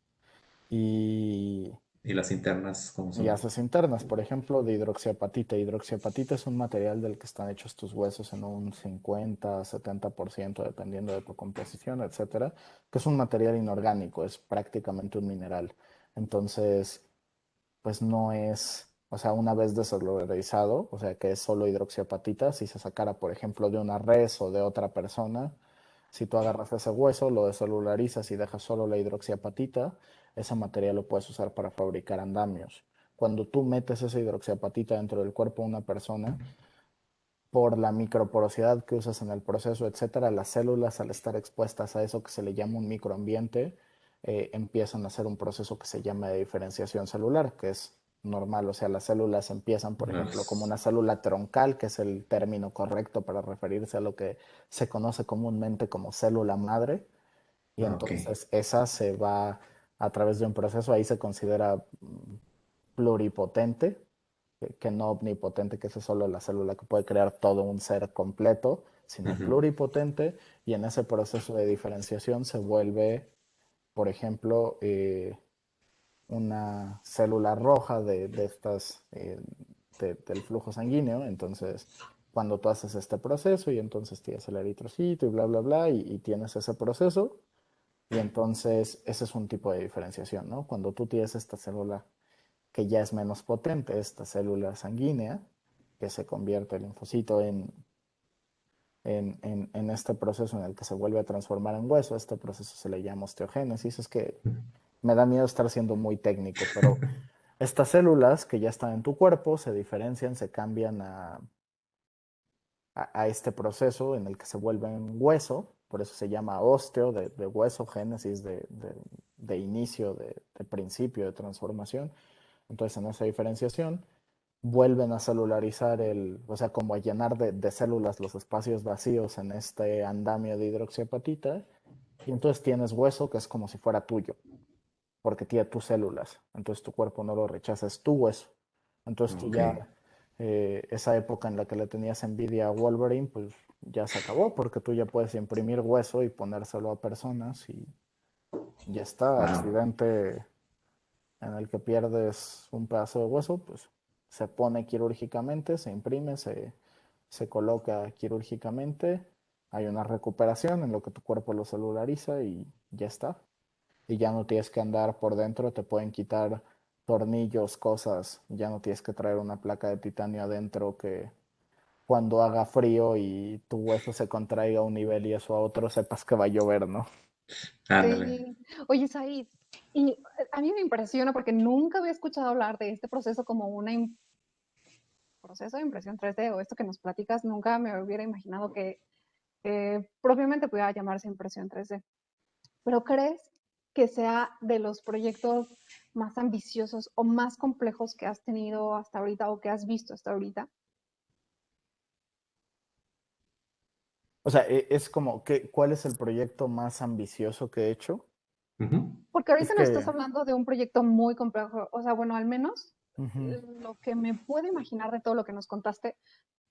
Speaker 3: Y,
Speaker 1: ¿Y las internas cómo
Speaker 3: y
Speaker 1: son?
Speaker 3: haces internas, por ejemplo, de hidroxiapatita. Hidroxiapatita es un material del que están hechos tus huesos en un 50-70%, dependiendo de tu composición, etcétera, que es un material inorgánico, es prácticamente un mineral. Entonces, pues no es O sea, una vez descelularizado, o sea, que es solo hidroxiapatita, si se sacara, por ejemplo, de una res o de otra persona, si tú agarras ese hueso, lo descelularizas y dejas solo la hidroxiapatita, ese material lo puedes usar para fabricar andamios. Cuando tú metes esa hidroxiapatita dentro del cuerpo de una persona, por la microporosidad que usas en el proceso, etcétera, las células al estar expuestas a eso que se le llama un microambiente, empiezan a hacer un proceso que se llama de diferenciación celular, que es normal. O sea, las células empiezan, por ejemplo, como
Speaker 1: Los-
Speaker 3: una célula troncal, que es el término correcto para referirse a lo que se conoce comúnmente como célula madre, y
Speaker 1: ok.
Speaker 3: entonces esa se va a través de un proceso, ahí se considera pluripotente, que no omnipotente, que esa es solo la célula que puede crear todo un ser completo, sino
Speaker 1: Ujú.
Speaker 3: pluripotente, y en ese proceso de diferenciación se vuelve, por ejemplo, una célula roja de estas, del flujo sanguíneo. Entonces, cuando tú haces este proceso y entonces tienes el eritrocito y bla, bla, bla, y tienes ese proceso, y entonces ese es un tipo de diferenciación, ¿no? Cuando tú tienes esta célula que ya es menos potente, esta célula sanguínea, que se convierte el linfocito en este proceso en el que se vuelve a transformar en hueso. Este proceso se le llama osteogénesis. Es que me da miedo estar siendo muy técnico, pero estas células que ya están en tu cuerpo se diferencian, se cambian a este proceso en el que se vuelven hueso, por eso se llama osteo, de hueso, génesis, de inicio, de principio, de transformación. Entonces, en esa diferenciación, vuelven a celularizar o sea, como a llenar de células los espacios vacíos en este andamio de hidroxiapatita, y entonces tienes hueso que es como si fuera tuyo, porque tiene tus células, entonces tu cuerpo no lo rechaza, es tu hueso. Entonces tú
Speaker 1: Ok.
Speaker 3: ya, esa época en la que le tenías envidia a Wolverine, pues ya se acabó, porque tú ya puedes imprimir hueso y ponérselo a personas y ya está.
Speaker 1: Wow.
Speaker 3: Accidente en el que pierdes un pedazo de hueso, pues se pone quirúrgicamente, se imprime, se coloca quirúrgicamente, hay una recuperación en lo que tu cuerpo lo celulariza y ya está. Y ya no tienes que andar por dentro, te pueden quitar tornillos, cosas, ya no tienes que traer una placa de titanio adentro que cuando haga frío y tu hueso se contraiga a un nivel y eso a otro, sepas que va a llover, ¿no?
Speaker 1: Ándale.
Speaker 2: Sí. Oye, Said, y a mí me impresiona porque nunca había escuchado hablar de este proceso como un proceso de impresión 3D o esto que nos platicas, nunca me hubiera imaginado que propiamente pudiera llamarse impresión 3D. ¿Pero crees que sea de los proyectos más ambiciosos o más complejos que has tenido hasta ahorita o que has visto hasta ahorita?
Speaker 3: O sea, es como, ¿cuál es el proyecto más ambicioso que he hecho?
Speaker 1: Ujú.
Speaker 2: Porque
Speaker 3: Es
Speaker 2: ahorita nos estás
Speaker 3: que,
Speaker 2: hablando de un proyecto muy complejo, o sea, bueno, al menos
Speaker 3: ujú.
Speaker 2: lo que me puedo imaginar de todo lo que nos contaste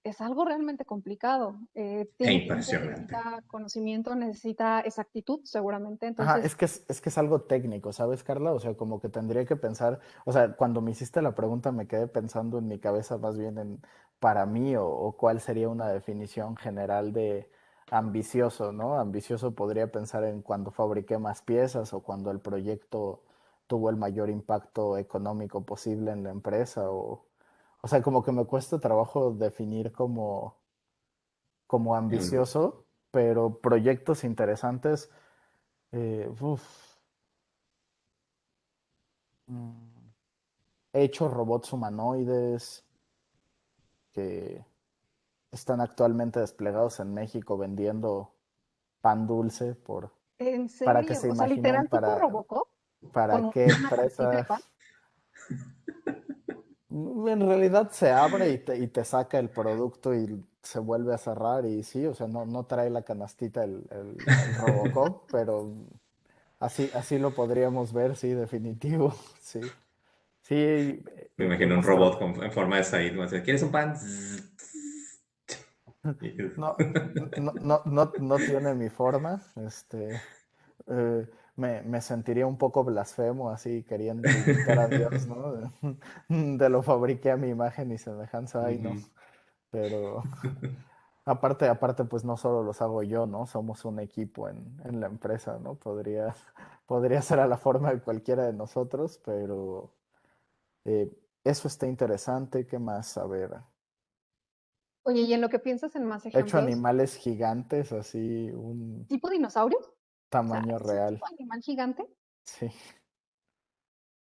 Speaker 2: es algo realmente complicado.
Speaker 1: E
Speaker 2: Tiene tiempo,
Speaker 1: impresionante.
Speaker 2: necesita conocimiento, necesita exactitud, seguramente.
Speaker 3: Ajá,
Speaker 2: Entonces,
Speaker 3: es que es algo técnico, ¿sabes, Carla? O sea, como que tendría que pensar, o sea, cuando me hiciste la pregunta me quedé pensando en mi cabeza más bien en para mí o cuál sería una definición general de ambicioso, ¿no? Ambicioso podría pensar en cuando fabriqué más piezas o cuando el proyecto tuvo el mayor impacto económico posible en la empresa o sea, como que me cuesta trabajo definir como
Speaker 1: El-
Speaker 3: ambicioso, pero proyectos interesantes. Uf, mm, he hecho robots humanoides que están actualmente desplegados en México vendiendo pan dulce
Speaker 2: en
Speaker 3: para que
Speaker 2: serio,
Speaker 3: se
Speaker 2: o sea,
Speaker 3: imaginen
Speaker 2: literal tipo Robocop con
Speaker 3: para qué
Speaker 2: una canastita de
Speaker 3: empresas.
Speaker 2: pan.
Speaker 3: En realidad se abre y te saca el producto y se vuelve a cerrar y sí, o sea, no trae la canastita el Robocop, pero así lo podríamos ver, sí, definitivo, sí. Sí,
Speaker 1: Me imagino un
Speaker 3: hemos
Speaker 1: robot
Speaker 3: trabajado.
Speaker 1: en forma de Said, ¿no? Así, ¿quieres un pan? Y-
Speaker 3: No, no tiene mi forma. Me sentiría un poco blasfemo así queriendo imitar a Dios, ¿no? De lo fabriqué a mi imagen y semejanza, ay no.
Speaker 1: Ujú.
Speaker 3: Pero aparte, pues no solo los hago yo, ¿no? Somos un equipo en la empresa, ¿no? Podría ser a la forma de cualquiera de nosotros, pero Eso está interesante. ¿Qué más? A ver.
Speaker 2: Oye, y en lo que piensas en más
Speaker 3: He hecho
Speaker 2: ejemplos,
Speaker 3: animales gigantes, así, un
Speaker 2: ¿tipo dinosaurio? O sea,
Speaker 3: tamaño
Speaker 2: ¿es un
Speaker 3: real.
Speaker 2: tipo de animal gigante?
Speaker 3: Sí,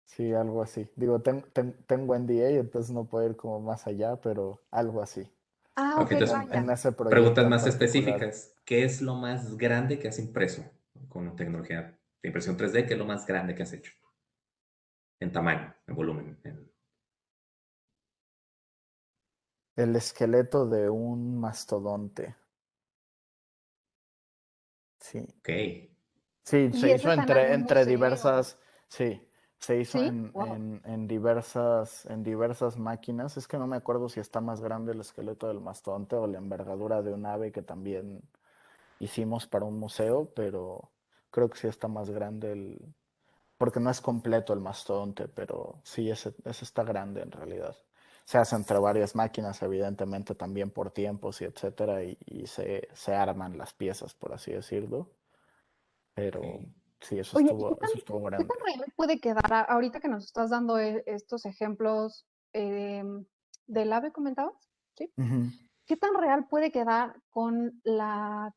Speaker 3: sí, algo así. Digo, tengo NDA, entonces no puedo ir como más allá, pero algo así.
Speaker 2: Ah,
Speaker 1: Ok,
Speaker 2: ok,
Speaker 1: entonces,
Speaker 3: En
Speaker 2: vaya.
Speaker 3: ese
Speaker 1: preguntas
Speaker 3: proyecto en
Speaker 1: más
Speaker 3: particular.
Speaker 1: específicas. ¿Qué es lo más grande que has impreso con tecnología de impresión 3D? ¿Qué es lo más grande que has hecho? En tamaño, en volumen.
Speaker 3: El esqueleto de un mastodonte. Sí.
Speaker 1: Ok,
Speaker 3: Sí, se
Speaker 2: Y eso
Speaker 3: hizo
Speaker 2: está en algún
Speaker 3: entre
Speaker 2: museo.
Speaker 3: diversas, sí, se hizo
Speaker 2: ¿Sí? Wow.
Speaker 3: en diversas máquinas. Es que no me acuerdo si está más grande el esqueleto del mastodonte o la envergadura de un ave que también hicimos para un museo, pero creo que sí está más grande porque no es completo el mastodonte, pero sí, ese está grande en realidad. Se hace entre varias máquinas, evidentemente también por tiempos y etcétera, y se arman las piezas, por así decirlo.
Speaker 1: ok.
Speaker 3: Pero sí,
Speaker 2: Oye, ¿y
Speaker 3: eso estuvo
Speaker 2: qué tan
Speaker 3: grande.
Speaker 2: real puede quedar ahorita que nos estás dando estos ejemplos del ave, comentabas? ¿Sí?
Speaker 3: Ujú.
Speaker 2: ¿Qué tan real puede quedar con la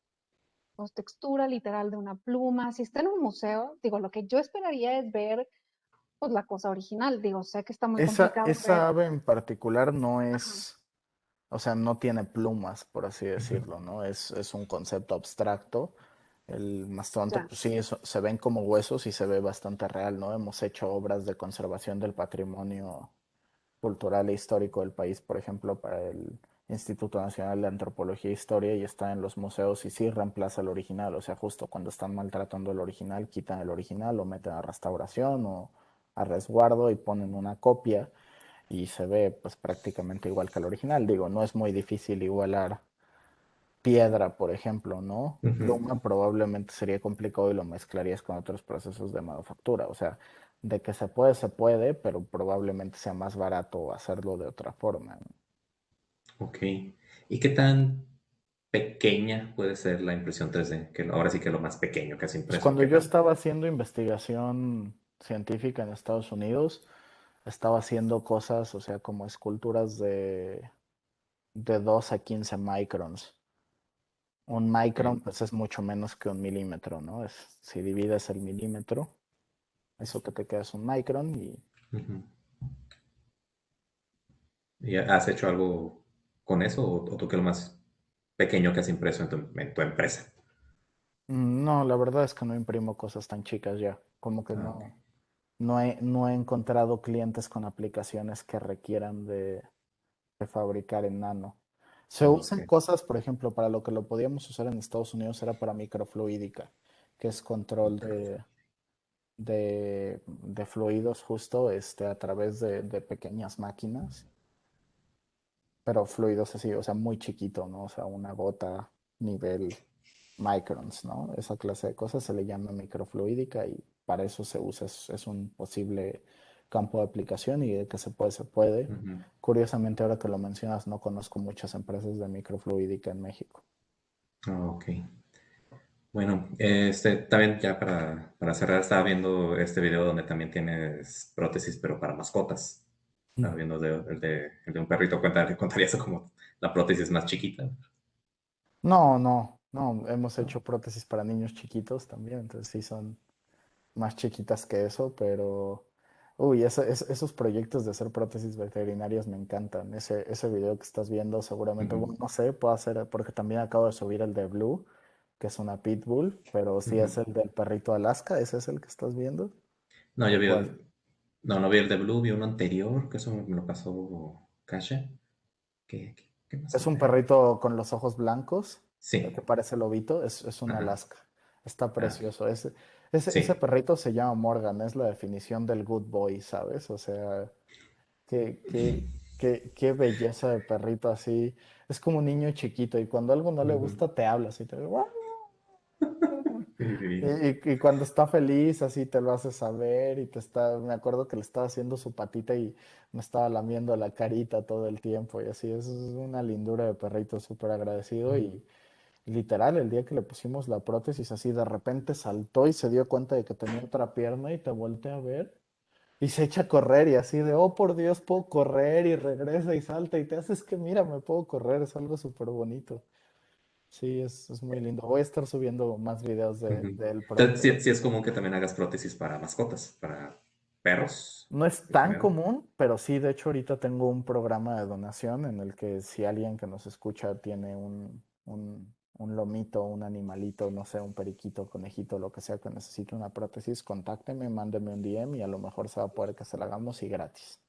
Speaker 2: pues, textura literal de una pluma? Si está en un museo, digo, lo que yo esperaría es ver pues la cosa original. Digo, sé que está muy complicado ver.
Speaker 3: Esa ave en particular no
Speaker 2: Ajá,
Speaker 3: es, o sea, no tiene plumas, por así
Speaker 1: Ujú.
Speaker 3: decirlo, ¿no? Es un concepto abstracto. El mastodonte,
Speaker 2: ya.
Speaker 3: pues sí, se ven como huesos y se ve bastante real, ¿no? Hemos hecho obras de conservación del patrimonio cultural e histórico del país, por ejemplo, para el Instituto Nacional de Antropología e Historia y está en los museos y sí reemplaza el original, o sea, justo cuando están maltratando el original, quitan el original, lo meten a restauración o a resguardo y ponen una copia y se ve pues prácticamente igual que el original. Digo, no es muy difícil igualar piedra, por ejemplo, ¿no?
Speaker 1: Ujú.
Speaker 3: Pluma probablemente sería complicado y lo mezclarías con otros procesos de manufactura. O sea, de que se puede, pero probablemente sea más barato hacerlo de otra forma, ¿no?
Speaker 1: Ok. ¿Y qué tan pequeña puede ser la impresión 3D? Que ahora sí que lo más pequeño que has
Speaker 3: Pues
Speaker 1: impreso,
Speaker 3: cuando
Speaker 1: ¿qué
Speaker 3: yo
Speaker 1: tan?
Speaker 3: estaba haciendo investigación científica en Estados Unidos, estaba haciendo cosas, o sea, como esculturas de 2 a 15 microns. Un micron,
Speaker 1: Ok.
Speaker 3: pues es mucho menos que un milímetro, ¿no? Si divides el milímetro, eso que te queda es un micron y
Speaker 1: Ujú. ¿Y has hecho algo con eso o tú qué es lo más pequeño que has impreso en tu empresa?
Speaker 3: No, la verdad es que no imprimo cosas tan chicas ya. Como que
Speaker 1: Ah, ok.
Speaker 3: no he encontrado clientes con aplicaciones que requieran de fabricar en nano. Se
Speaker 1: Ok.
Speaker 3: usan cosas, por ejemplo, para lo que lo podíamos usar en Estados Unidos era para microfluídica, que es control de fluidos justo a través de pequeñas máquinas, pero fluidos así, o sea, muy chiquito, ¿no? O sea, una gota nivel microns, ¿no? Esa clase de cosas se le llama microfluídica y para eso se usa, es un posible campo de aplicación y de que se puede, se puede.
Speaker 1: Ujú.
Speaker 3: Curiosamente, ahora que lo mencionas, no conozco muchas empresas de microfluídica en México.
Speaker 1: Ah, ok. Bueno, también ya para cerrar, estaba viendo este video donde también tienes prótesis, pero para mascotas. Estaba
Speaker 3: Mm.
Speaker 1: viendo el de un perrito, contaría eso como la prótesis más chiquita,
Speaker 3: No, hemos
Speaker 1: ¿no?
Speaker 3: hecho prótesis para niños chiquitos también, entonces sí son más chiquitas que eso, pero uy, esos proyectos de hacer prótesis veterinarias me encantan. Ese video que estás viendo seguramente,
Speaker 1: Ujú,
Speaker 3: bueno, no sé, puedo hacer, porque también acabo de subir el de Blue, que es una pitbull, pero sí
Speaker 1: ujú.
Speaker 3: es el del perrito Alaska, ese es el que estás viendo,
Speaker 1: No, yo
Speaker 3: ¿o
Speaker 1: vi
Speaker 3: cuál?
Speaker 1: no vi el de Blue, vi uno anterior, que eso me lo pasó Kasha. ¿Qué
Speaker 3: Es un
Speaker 1: mascota era?
Speaker 3: perrito con los ojos blancos, que
Speaker 1: Sí,
Speaker 3: parece lobito, es un
Speaker 1: ajá,
Speaker 3: Alaska. Está
Speaker 1: ah,
Speaker 3: precioso. Ese
Speaker 1: sí.
Speaker 3: perrito se llama Morgan, es la definición del good boy, ¿sabes? O sea, qué, qué, qué belleza de perrito así. Es como un niño chiquito y cuando algo no le
Speaker 1: Ujú.
Speaker 3: gusta te habla así, te "Guau".
Speaker 1: Sí, sí,
Speaker 3: Y cuando está feliz así te lo hace saber y me acuerdo que le estaba haciendo su patita y me estaba lamiendo la carita todo el tiempo y así, es una lindura de perrito súper agradecido
Speaker 1: sí.
Speaker 3: y literal el día que le pusimos la prótesis así de repente saltó y se dio cuenta de que tenía otra pierna y te volteé a ver Y se echa a correr y así de, oh por Dios, puedo correr y regresa y salta y te haces que mira, me puedo correr, es algo súper bonito. Sí, es muy lindo. Voy a estar subiendo más videos
Speaker 1: Ujú.
Speaker 3: de él
Speaker 1: Entonces,
Speaker 3: pronto.
Speaker 1: sí es común que también hagas prótesis para mascotas, para perros
Speaker 3: No es
Speaker 1: en
Speaker 3: tan
Speaker 1: general.
Speaker 3: común, pero sí, de hecho ahorita tengo un programa de donación en el que si alguien que nos escucha tiene un lomito, un animalito, no sé, un periquito, conejito, lo que sea que necesite una prótesis, contácteme, mándeme un DM y a lo mejor se va a poder que se la hagamos y gratis.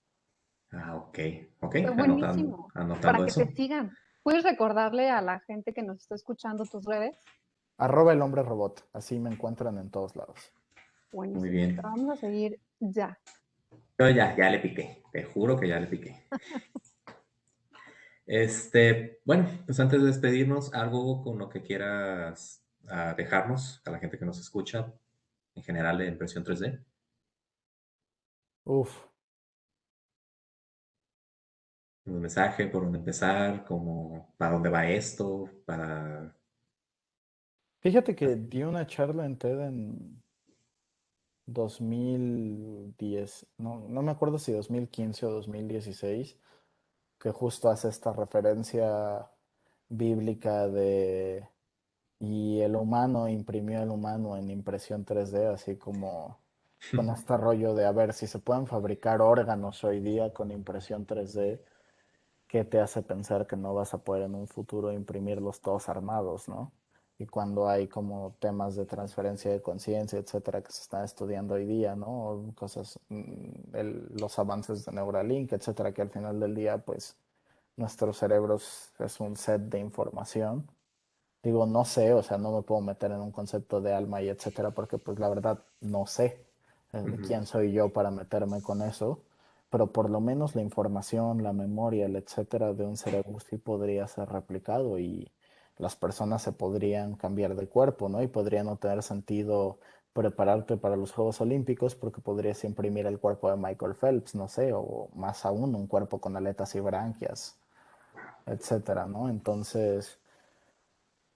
Speaker 1: Ah, ok, ok,
Speaker 2: Está
Speaker 1: anotando,
Speaker 2: buenísimo. Para
Speaker 1: anotando
Speaker 2: que te
Speaker 1: eso.
Speaker 2: sigan. ¿Puedes recordarle a la gente que nos está escuchando tus redes?
Speaker 3: Arroba el hombre robot, así me encuentran en todos lados.
Speaker 1: Muy
Speaker 2: Buenísimo. Te
Speaker 1: bien.
Speaker 2: vamos a seguir ya.
Speaker 1: Yo ya le piqué, te juro que ya le piqué. Bueno, pues antes de despedirnos, algo con lo que quieras dejarnos a la gente que nos escucha, en general de impresión 3D.
Speaker 3: Uf,
Speaker 1: Un mensaje, por dónde empezar, como para dónde va esto, para...
Speaker 3: fíjate que di una charla en TED en 2010, no me acuerdo si 2015 o 2016, que justo hace esta referencia bíblica de y el humano imprimió el humano en impresión 3D, así como con este rollo de a ver si se pueden fabricar órganos hoy día con impresión 3D, ¿qué te hace pensar que no vas a poder en un futuro imprimirlos todos armados, ¿no? Y cuando hay como temas de transferencia de conciencia, etcétera, que se están estudiando hoy día, ¿no? O cosas, los avances de Neuralink, etcétera, que al final del día, pues, nuestros cerebros es un set de información. Digo, no sé, o sea, no me puedo meter en un concepto de alma y etcétera, porque pues la verdad no sé
Speaker 1: Ujú,
Speaker 3: quién soy yo para meterme con eso, pero por lo menos la información, la memoria, el etcétera de un cerebro sí podría ser replicado y las personas se podrían cambiar de cuerpo, ¿no? Y podría no tener sentido prepararte para los Juegos Olímpicos porque podrías imprimir el cuerpo de Michael Phelps, no sé, o más aún un cuerpo con aletas y branquias, etcétera, ¿no? Entonces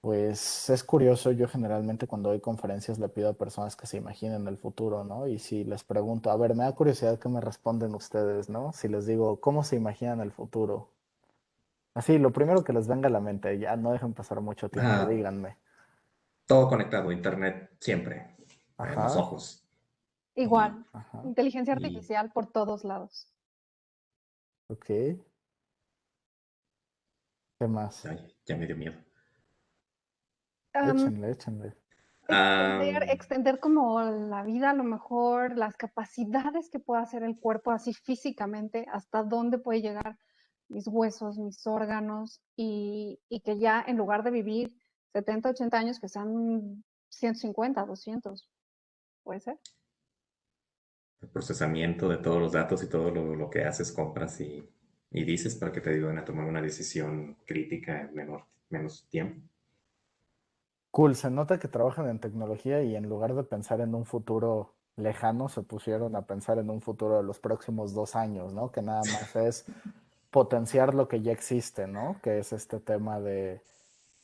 Speaker 3: pues es curioso, yo generalmente cuando doy conferencias le pido a personas que se imaginen el futuro, ¿no? Y si les pregunto, a ver, me da curiosidad que me responden ustedes, ¿no? Si les digo, ¿cómo se imaginan el futuro? Así, lo primero que les venga a la mente, ya no dejen pasar mucho tiempo,
Speaker 1: ah,
Speaker 3: díganme.
Speaker 1: todo conectado, internet siempre, en los
Speaker 3: Ajá,
Speaker 1: ojos. Y,
Speaker 2: Igual.
Speaker 3: ajá,
Speaker 2: Inteligencia
Speaker 1: y
Speaker 2: artificial por todos lados.
Speaker 3: ok, ¿qué más?
Speaker 1: ay, ya me dio miedo.
Speaker 2: Am,
Speaker 3: Échenle, échenle.
Speaker 2: extender como la vida, a lo mejor, las capacidades que puede hacer el cuerpo así físicamente, hasta dónde puede llegar mis huesos, mis órganos, y que ya en lugar de vivir 70, 80 años, que sean 150, 200, puede ser.
Speaker 1: El procesamiento de todos los datos y todo lo que haces, compras y dices para que te ayuden a tomar una decisión crítica en menos tiempo.
Speaker 3: Cool, se nota que trabajan en tecnología y en lugar de pensar en un futuro lejano, se pusieron a pensar en un futuro de los próximos 2 años, ¿no? Que nada más es potenciar lo que ya existe, ¿no? Que es este tema de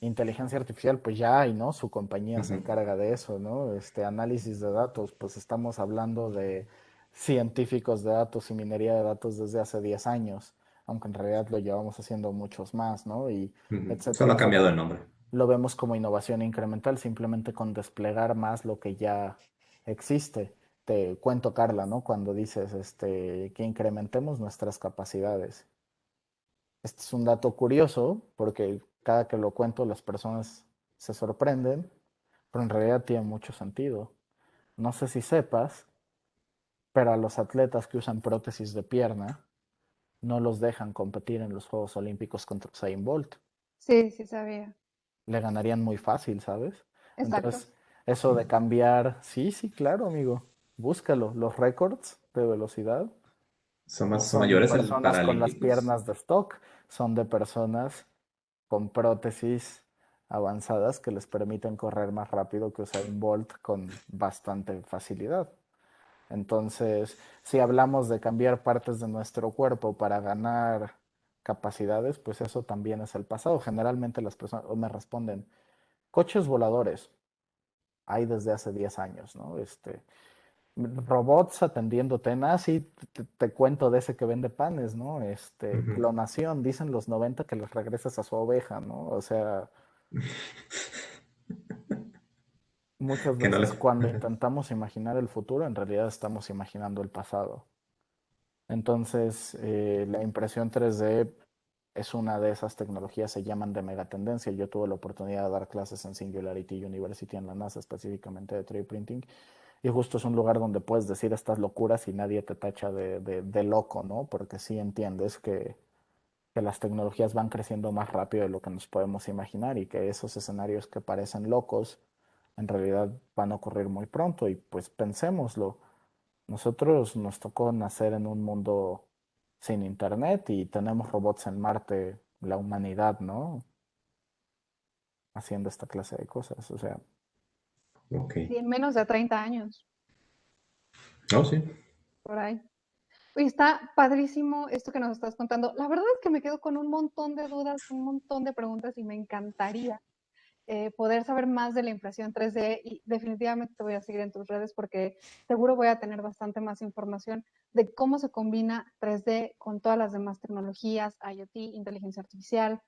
Speaker 3: inteligencia artificial, pues ya hay, ¿no? Su compañía se
Speaker 1: Ujú,
Speaker 3: encarga de eso, ¿no? Este análisis de datos, pues estamos hablando de científicos de datos y minería de datos desde hace 10 años, aunque en realidad lo llevamos haciendo muchos más, ¿no? Y
Speaker 1: ujú. Solo
Speaker 3: etcétera,
Speaker 1: ha cambiado
Speaker 3: etcétera.
Speaker 1: el nombre.
Speaker 3: Lo vemos como innovación incremental, simplemente con desplegar más lo que ya existe. Te cuento, Carla, ¿no? Cuando dices que incrementemos nuestras capacidades. Este es un dato curioso porque cada que lo cuento las personas se sorprenden, pero en realidad tiene mucho sentido. No sé si sepas, pero a los atletas que usan prótesis de pierna no los dejan competir en los Juegos Olímpicos contra Usain Bolt.
Speaker 2: Sí, sí sabía.
Speaker 3: Le ganarían muy fácil, ¿sabes?
Speaker 2: Exacto.
Speaker 3: Entonces, eso de cambiar, sí, sí, claro, amigo. Búscalo. Los récords de velocidad no
Speaker 1: Son
Speaker 3: son de
Speaker 1: mayores el
Speaker 3: personas con las
Speaker 1: Paralímpicos.
Speaker 3: piernas de stock, son de personas con prótesis avanzadas que les permiten correr más rápido que Usain Bolt con bastante facilidad. Entonces, si hablamos de cambiar partes de nuestro cuerpo para ganar capacidades, pues eso también es el pasado. Generalmente las personas me responden, coches voladores, hay desde hace 10 años, ¿no? robots atendiéndote. Sí, te cuento de ese que vende panes, ¿no?
Speaker 1: Ujú.
Speaker 3: Clonación, dicen los 90 que les regresas a su oveja, ¿no? O sea, muchas
Speaker 1: Que no le...
Speaker 3: veces cuando
Speaker 1: Ujú.
Speaker 3: intentamos imaginar el futuro, en realidad estamos imaginando el pasado. Entonces, la impresión 3D es una de esas tecnologías, se llaman de megatendencia. Yo tuve la oportunidad de dar clases en Singularity University en la NASA, específicamente de 3D printing, y justo es un lugar donde puedes decir estas locuras y nadie te tacha de loco, ¿no? Porque sí entiendes que las tecnologías van creciendo más rápido de lo que nos podemos imaginar y que esos escenarios que parecen locos en realidad van a ocurrir muy pronto. Y pues pensémoslo, nosotros nos tocó nacer en un mundo sin internet y tenemos robots en Marte, la humanidad, ¿no? Haciendo esta clase de cosas. O sea,
Speaker 1: Ok.
Speaker 2: Y en menos de 30 años,
Speaker 1: Oh, sí.
Speaker 2: por ahí. Oye, está padrísimo esto que nos estás contando. La verdad es que me quedo con un montón de dudas, un montón de preguntas y me encantaría poder saber más de la impresión 3D y definitivamente te voy a seguir en tus redes porque seguro voy a tener bastante más información de cómo se combina 3D con todas las demás tecnologías, IoT, inteligencia artificial,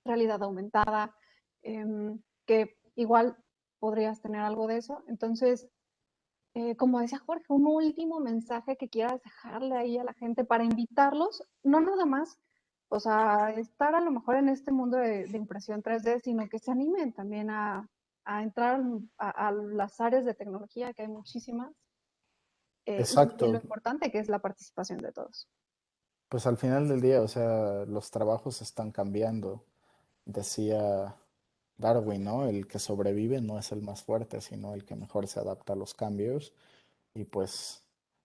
Speaker 2: realidad aumentada, que igual podrías tener algo de eso. Entonces, como decía Jorge, un último mensaje que quieras dejarle ahí a la gente para invitarlos, no nada más, o sea, estar a lo mejor en este mundo de impresión 3D, sino que se animen también a entrar a las áreas de tecnología, que hay muchísimas, y también lo
Speaker 3: exacto.
Speaker 2: importante que es la participación de todos.
Speaker 3: Pues al final del día, o sea, los trabajos están cambiando. Decía Darwin, ¿no? El que sobrevive no es el más fuerte, sino el que mejor se adapta a los cambios. Y pues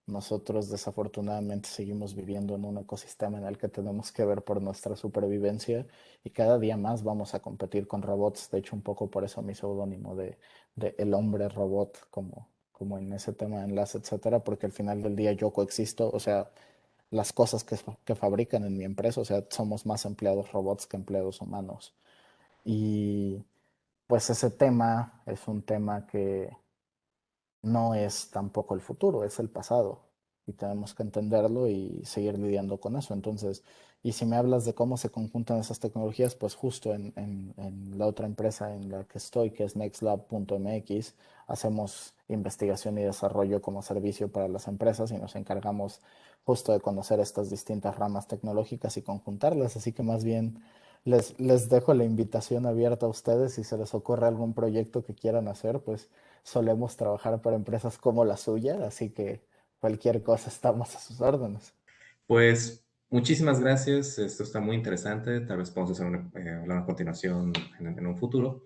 Speaker 3: nosotros desafortunadamente seguimos viviendo en un ecosistema en el que tenemos que ver por nuestra supervivencia y cada día más vamos a competir con robots. De hecho, un poco por eso mi seudónimo de el hombre robot, como en ese tema de enlace, etcétera, porque al final del día yo coexisto, o sea, las cosas que fabrican en mi empresa, o sea, somos más empleados robots que empleados humanos. Y pues ese tema es un tema que no es tampoco el futuro, es el pasado. Y tenemos que entenderlo y seguir lidiando con eso. Entonces, y si me hablas de cómo se conjuntan esas tecnologías, pues justo en la otra empresa en la que estoy, que es nextlab.mx, hacemos investigación y desarrollo como servicio para las empresas y nos encargamos justo de conocer estas distintas ramas tecnológicas y conjuntarlas. Así que más bien les dejo la invitación abierta a ustedes si se les ocurre algún proyecto que quieran hacer, pues solemos trabajar para empresas como la suya, así que cualquier cosa estamos a sus órdenes.
Speaker 1: Pues muchísimas gracias. Esto está muy interesante. Tal vez podamos hacer una continuación en un futuro.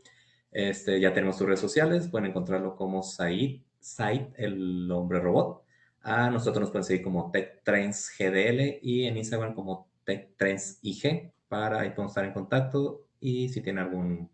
Speaker 1: Ya tenemos sus redes sociales. Pueden encontrarlo como Said, el hombre robot. A nosotros nos pueden seguir como TechTrends GDL y en Instagram como TechTrends IG. Para ahí podemos estar en contacto y si tienen algún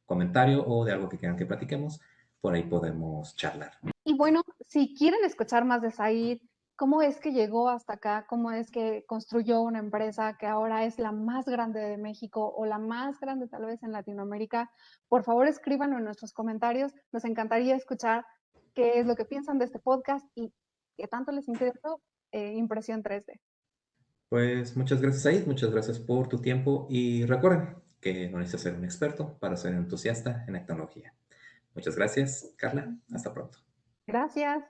Speaker 1: comentario o de algo que quieran que platiquemos, por ahí podemos charlar.
Speaker 2: Y bueno, si quieren escuchar más de Said, cómo es que llegó hasta acá, cómo es que construyó una empresa que ahora es la más grande de México o la más grande tal vez en Latinoamérica, por favor escríbanlo en nuestros comentarios. Nos encantaría escuchar qué es lo que piensan de este podcast y qué tanto les interesó Impresión 3D.
Speaker 1: Pues muchas gracias, Said. Muchas gracias por tu tiempo y recuerden que no necesitas ser un experto para ser entusiasta en la tecnología. Muchas gracias, Carla. Hasta pronto.
Speaker 2: Gracias.